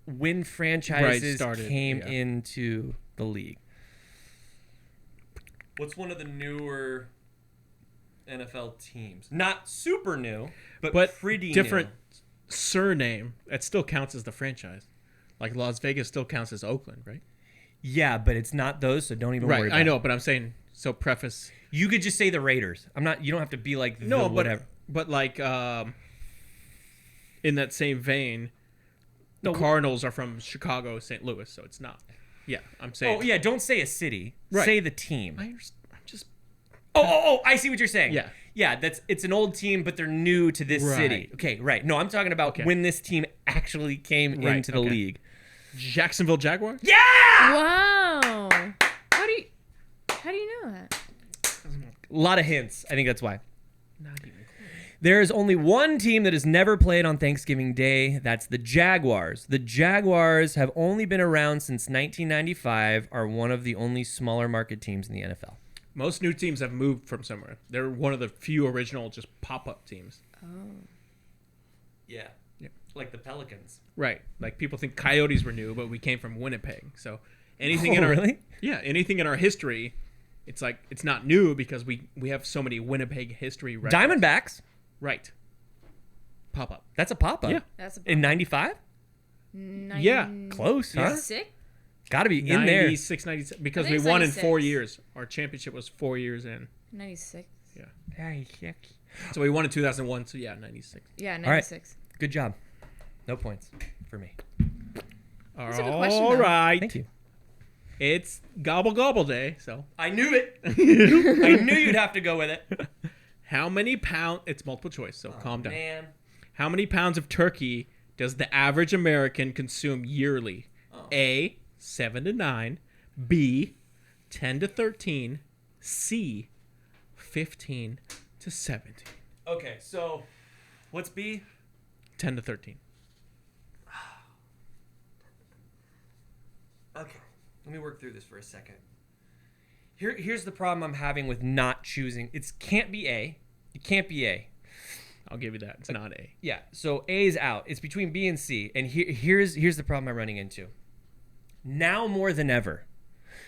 when franchises started, came yeah. into the league. What's one of the newer NFL teams? Not super new, but pretty different new. surname. That still counts as the franchise. Like Las Vegas still counts as Oakland, right? Yeah, but it's not those, so don't even worry about I know, it. but I'm saying, so preface. You could just say the Raiders. You don't have to be like No, the whatever. but like in that same vein, the No, Cardinals are from Chicago, St. Louis, so it's not. Yeah, I'm saying. Oh, yeah, don't say a city. Right. Say the team. I'm just. Oh, I see what you're saying. Yeah. Yeah, it's an old team, but they're new to this Right. city. Okay, right. No, I'm talking about when this team actually came Right, into the okay. league. Jacksonville Jaguars? Yeah! Wow. How do you know that? A lot of hints. I think that's why. Not even close. There is only one team that has never played on Thanksgiving Day. That's the Jaguars. The Jaguars have only been around since 1995, are one of the only smaller market teams in the NFL. Most new teams have moved from somewhere. They're one of the few original just pop-up teams. Yeah. Like the Pelicans. Right. Like people think Coyotes were new, but we came from Winnipeg. So anything in our really? Yeah, anything in our history, it's like it's not new because we have so many Winnipeg history records. Diamondbacks. Right. Pop-up. That's a pop-up. Yeah. That's a In 95? Yeah. Close, huh? Sick. Got to be in there. 96, 97. Because I we think it's won in 96. 4 years. Our championship was 4 years in. 96. So we won in 2001. So yeah, 96. Yeah, right. 96. Good job. No points for me. That's a good question, All though. right. Thank you. It's gobble gobble day. So I knew it. I knew you'd have to go with it. how many pounds? It's multiple choice. So calm down. Man. How many pounds of turkey does the average American consume yearly? A, 7 to 9. B, 10 to 13. C, 15 to 17. Okay, so what's B? 10 to 13. Okay, let me work through this for a second. Here's the problem I'm having with not choosing. It can't be A. It can't be A. I'll give you that. It's not A. Yeah, so A is out. It's between B and C. And here's the problem I'm running into. Now more than ever.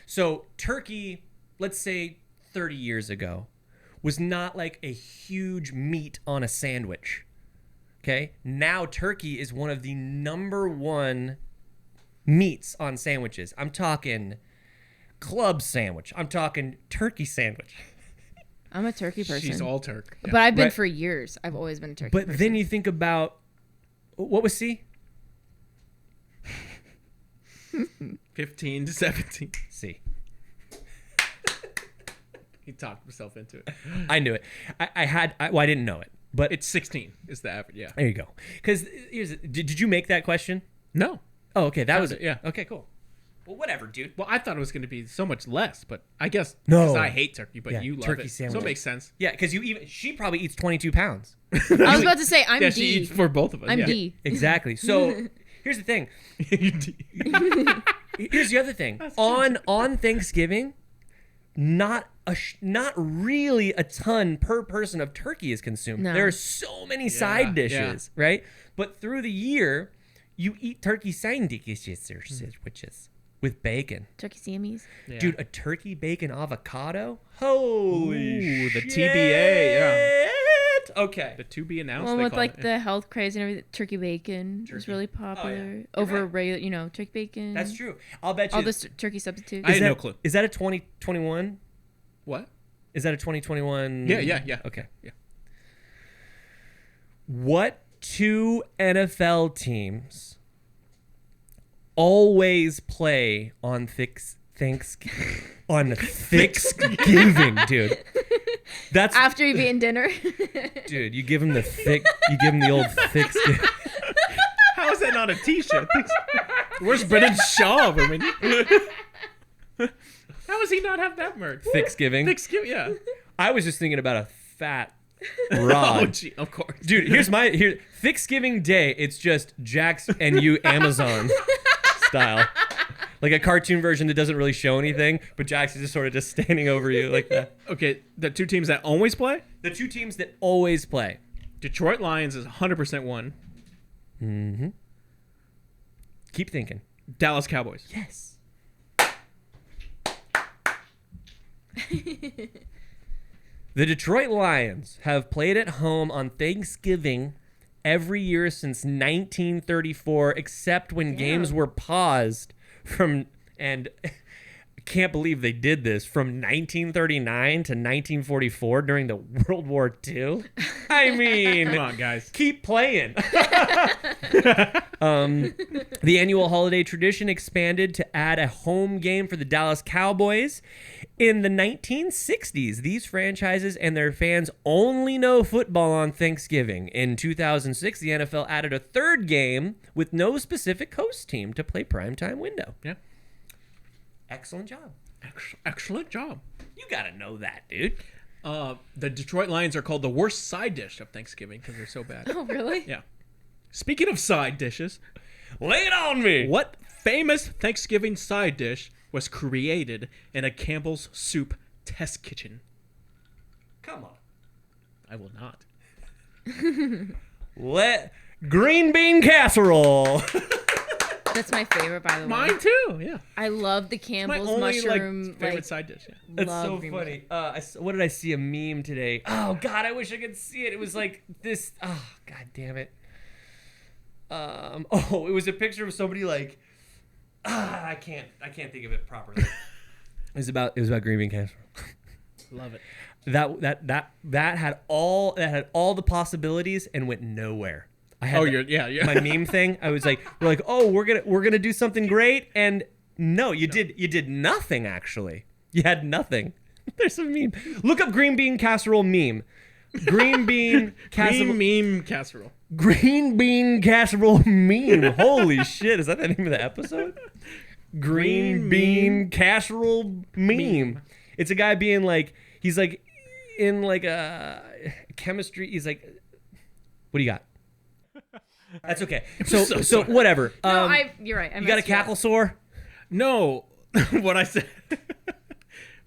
So turkey, let's say 30 years ago, was not like a huge meat on a sandwich. Okay? Now turkey is one of the number one meats on sandwiches. I'm talking club sandwich. I'm talking turkey sandwich. I'm a turkey person. She's all Turk. Yeah. But I've been Right. for years. I've always been a turkey But person. then you think about, what was C? 15 to 17. C. He talked himself into it. I knew it. I didn't know it, but It's 16 is the average. Yeah. there you go. Because did you make that question? No. Oh, okay. That was it, yeah. Okay, cool. Well, whatever, dude. Well, I thought it was going to be so much less, but I guess No. because I hate turkey, but Yeah, you love turkey it. So sandwich. it makes sense. Yeah, because she probably eats 22 pounds. I was about to say I'm Yeah, D. she eats for both of us. I'm yeah. D. Exactly. So here's the thing. You D. Here's the other thing. On Thanksgiving, not really a ton per person of turkey is consumed. No. There are so many side dishes, right? But through the year, you eat turkey side dishes with bacon. Turkey Sammy's. Yeah. Dude, a turkey bacon avocado? Holy Ooh, the shit. TBA, yeah. Okay. The to be announced. One they with call like it. the health craze and everything. Turkey bacon was Turkey. really Oh, yeah. popular You're over right. regular, turkey bacon. That's true. I'll bet you. All this turkey substitutes. I had that, no clue. Is that a 2021? What? Is that a 2021? Yeah. Okay. Yeah. What two NFL teams always play on Thanksgiving? On Thanksgiving, dude. That's After you've eaten dinner. dude. You give them the old Thanksgiving. How is that not a T-shirt? Where's Brendan Shaw? I mean, he not have that merch? ThicksGiving. ThicksGiving, yeah. I was just thinking about a fat Oh, rod. gee, of course. Dude, here's ThicksGiving Day. It's just Jax and you Amazon style. Like a cartoon version that doesn't really show anything, but Jax is just sort of just standing over you like that. Okay, the two teams that always play? The two teams that always play. Detroit Lions is 100% one. Mm-hmm. Keep thinking. Dallas Cowboys. Yes. The Detroit Lions have played at home on Thanksgiving every year since 1934, except when games were paused and I can't believe they did this, from 1939 to 1944 during the World War II. I mean, Come on, guys. keep playing. The annual holiday tradition expanded to add a home game for the Dallas Cowboys. In the 1960s, these franchises and their fans only know football on Thanksgiving. In 2006, the NFL added a third game with no specific host team to play primetime window. Yeah. Excellent job. Excellent job. You gotta know that, dude. The Detroit Lions are called the worst side dish of Thanksgiving because they're so bad. Oh, really? Yeah. Speaking of side dishes, Lay it on me. what famous Thanksgiving side dish was created in a Campbell's Soup test kitchen? Come on. I will not. Green bean casserole. That's my favorite, by the way. Mine too. Yeah. I love the My Campbell's only mushroom. favorite side dish. Yeah. That's love so green funny. What did I see a meme today? Oh God, I wish I could see it. It was like this. Oh God damn it. It was a picture of somebody like. I can't think of it properly. It was about green bean casserole. Love it. That had all the possibilities and went nowhere. I had yeah. my meme thing. I was like, we're gonna do something great, and no, you did nothing actually. You had nothing. There's a meme. Look up green bean casserole meme. Green bean casserole. Green meme casserole. Green bean casserole meme. Holy shit! Is that the name of the episode? Green bean casserole meme. It's a guy being like, he's like in like a chemistry. He's like, what do you got? That's okay. So whatever. No, you're right. You got a cackle sore? No. What I said.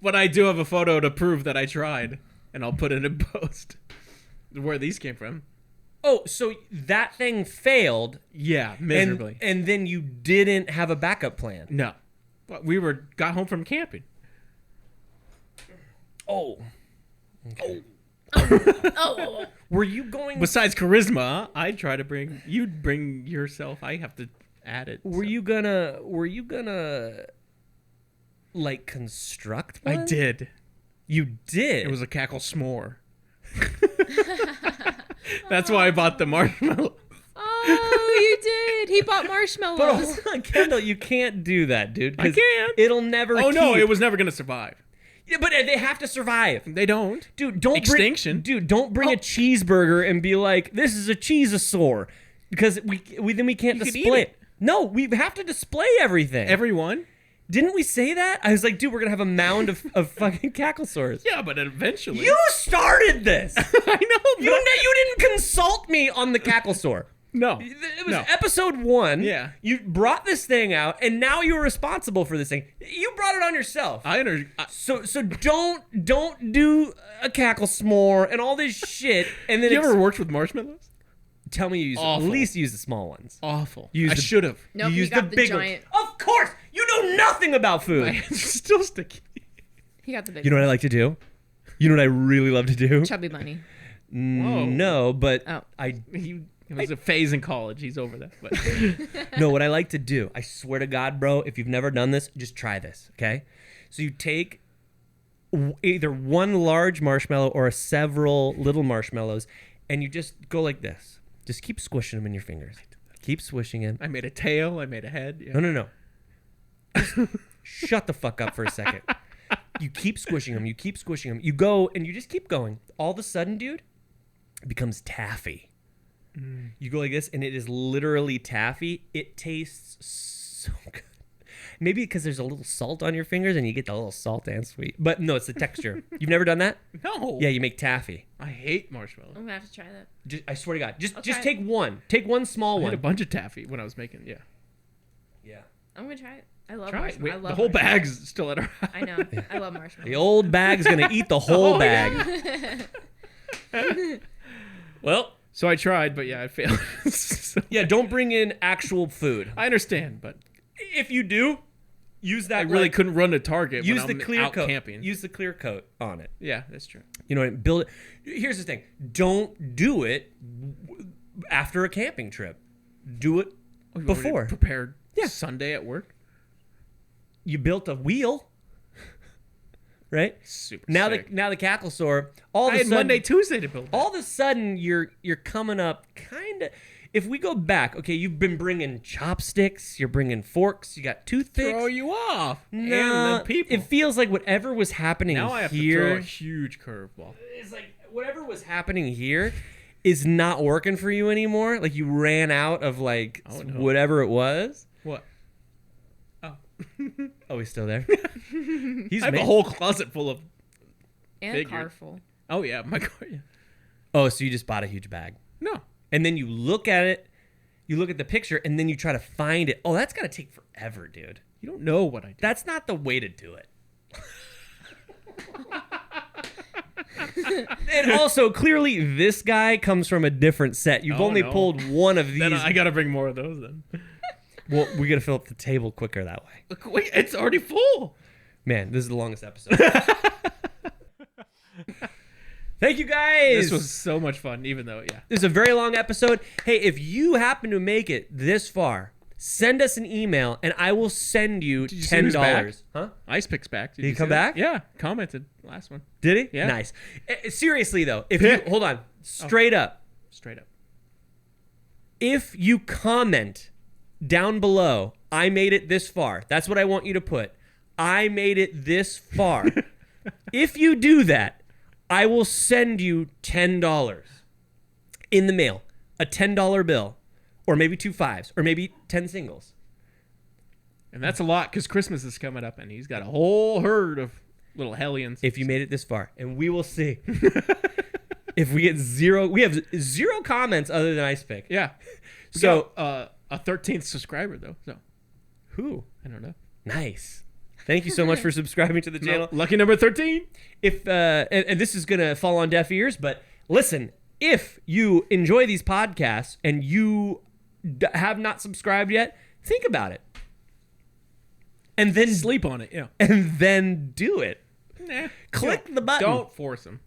But I do have a photo to prove that I tried, and I'll put it in post. Where these came from. Oh, so that thing failed. Yeah, miserably. And then you didn't have a backup plan. No. But we got home from camping. Oh. Okay. Oh. Were you going? Besides charisma, I try to bring yourself. I have to add it. Were you gonna like construct one? I did. You did. It was a cackle s'more. That's why I bought the marshmallow. Oh, you did. He bought But marshmallows. hold on, Kendall, you can't do that, dude. I can't. It'll never. Oh no, keep. it was never gonna survive. Yeah, but they have to survive. They don't. Dude, don't Extinction. Don't bring a cheeseburger and be like, this is a cheeseosaur, because we can't You could display eat it. No, we have to display everything. Everyone. Didn't we say that? I was like, dude, we're gonna have a mound of fucking cacklesaurs. Yeah, but eventually. You started this. I know. But You didn't consult me on the cacklesaur. no. It was No. episode 1. Yeah. You brought this thing out, and now you're responsible for this thing. You brought it on yourself. So don't do a cackle s'more and all this shit. And then You ever worked with marshmallows? tell me you use at least use the small ones. Awful. Use I the- should have. Nope, you you use got the big giant. ones. Of course, you know nothing about My food. hands are still sticky. He got the big You know what I like to do? You know what I really love to do? chubby bunny. Whoa. No, but Oh. It was a phase in college. He's over that. But no, what I like to do, I swear to God, bro, if you've never done this, just try this, okay? So you take either one large marshmallow or several little marshmallows, and you just go like this. Just keep squishing them in your fingers. Keep swishing them. I made a tail. I made a head. Yeah. No. Just shut the fuck up for a second. You keep squishing them. You keep squishing them. You go, and you just keep going. All of a sudden, dude, it becomes taffy. You go like this, and it is literally taffy. It tastes so good. Maybe because there's a little salt on your fingers and you get the little salt and sweet. But no, it's the texture. You've never done that? No. Yeah, you make taffy. I hate marshmallow. I'm gonna have to try that. I swear to God. Just try take one. Take one small I had one. a bunch of taffy when I was making. Yeah. Yeah. I'm gonna try it. I love Try it. marshmallow. Wait, I love the whole marshmallow. bag's still at our house. I know. I love marshmallow. The old bag's going to eat the whole Oh, bag. Well, So I tried, but yeah, I failed. So, yeah, don't bring in actual food. I understand, but If you do, use that. I really like, couldn't run to Target use when the I'm clear out coat. camping. Use the clear coat on it. Yeah, that's true. You know what I mean? Build it. Here's the thing. Don't do it after a camping trip. Do it Oh, you already before. prepared Yeah. Sunday at work. You built a wheel. Right? Super Now sick. the cackle store. All of I a had sudden, Monday, Tuesday to build that. all of a sudden you're coming up kind of. If we go back, okay, you've been bringing chopsticks, you're bringing forks, you got toothpicks. Throw you off. No, And the people. it feels like whatever was happening Now I have to throw here a huge curveball. is like whatever was happening here is not working for you anymore. Like you ran out of like Oh, no. whatever it was. What? Oh. Oh, he's still there. He's I have ma- a whole closet full of. And Figured. a car full. Oh, yeah. My car. Yeah. Oh, so you just bought a huge bag. No. And then you look at it, you look at the picture, and then you try to find it. Oh, that's got to take forever, dude. You don't know what I do. That's not the way to do it. And also, clearly, this guy comes from a different set. You've Oh, only no. pulled one of these. Then I got to bring more of those then. Well, we got to fill up the table quicker that way. Look, wait, it's already full. Man, this is the longest episode. Thank you, guys. This was so much fun, even though, yeah. This is a very long episode. Hey, if you happen to make it this far, send us an email and I will send you you see who's back? $10. Huh? Ice Pick's back. Did he you come see that? back? Yeah. Commented last one. Did he? Yeah. Nice. Seriously though, if you hold on, straight up, Straight up. if you comment down below, I made it this far. That's what I want you to put. I made it this far. If you do that, I will send you $10 in the mail. A $10 bill. Or maybe 2 5s. Or maybe 10 singles. And that's a lot because Christmas is coming up and he's got a whole herd of little hellions. If you made it this far. And we will see. If we get zero. We have 0 comments other than Ice Pick. Yeah. We So, got, a 13th subscriber, though. So, who? I don't know. Nice. Thank you so much for subscribing to the channel. Lucky number 13. If and this is gonna fall on deaf ears, but listen, if you enjoy these podcasts and you have not subscribed yet, think about it, and then Sleep on it, yeah. and then do it. Nah. Click the button. Don't force him.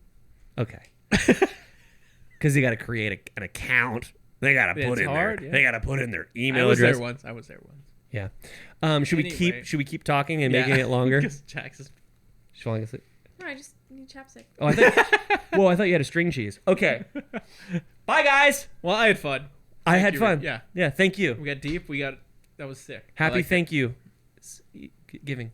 Okay. Because you got to create an account. They got to put It's in hard, their. yeah. They got to put in their I email was address. there once. I was there once. Yeah. Should we Anyway. keep talking and making it longer? Because Jax is... She's falling asleep. No, I just need chapstick. Oh, I thought. Whoa, I thought you had a string cheese. Okay. Bye, guys. Well, I had fun. I Thank had you. fun. Yeah. Yeah. Thank you. We got deep. That was sick. I Happy liked it. thank you. Giving.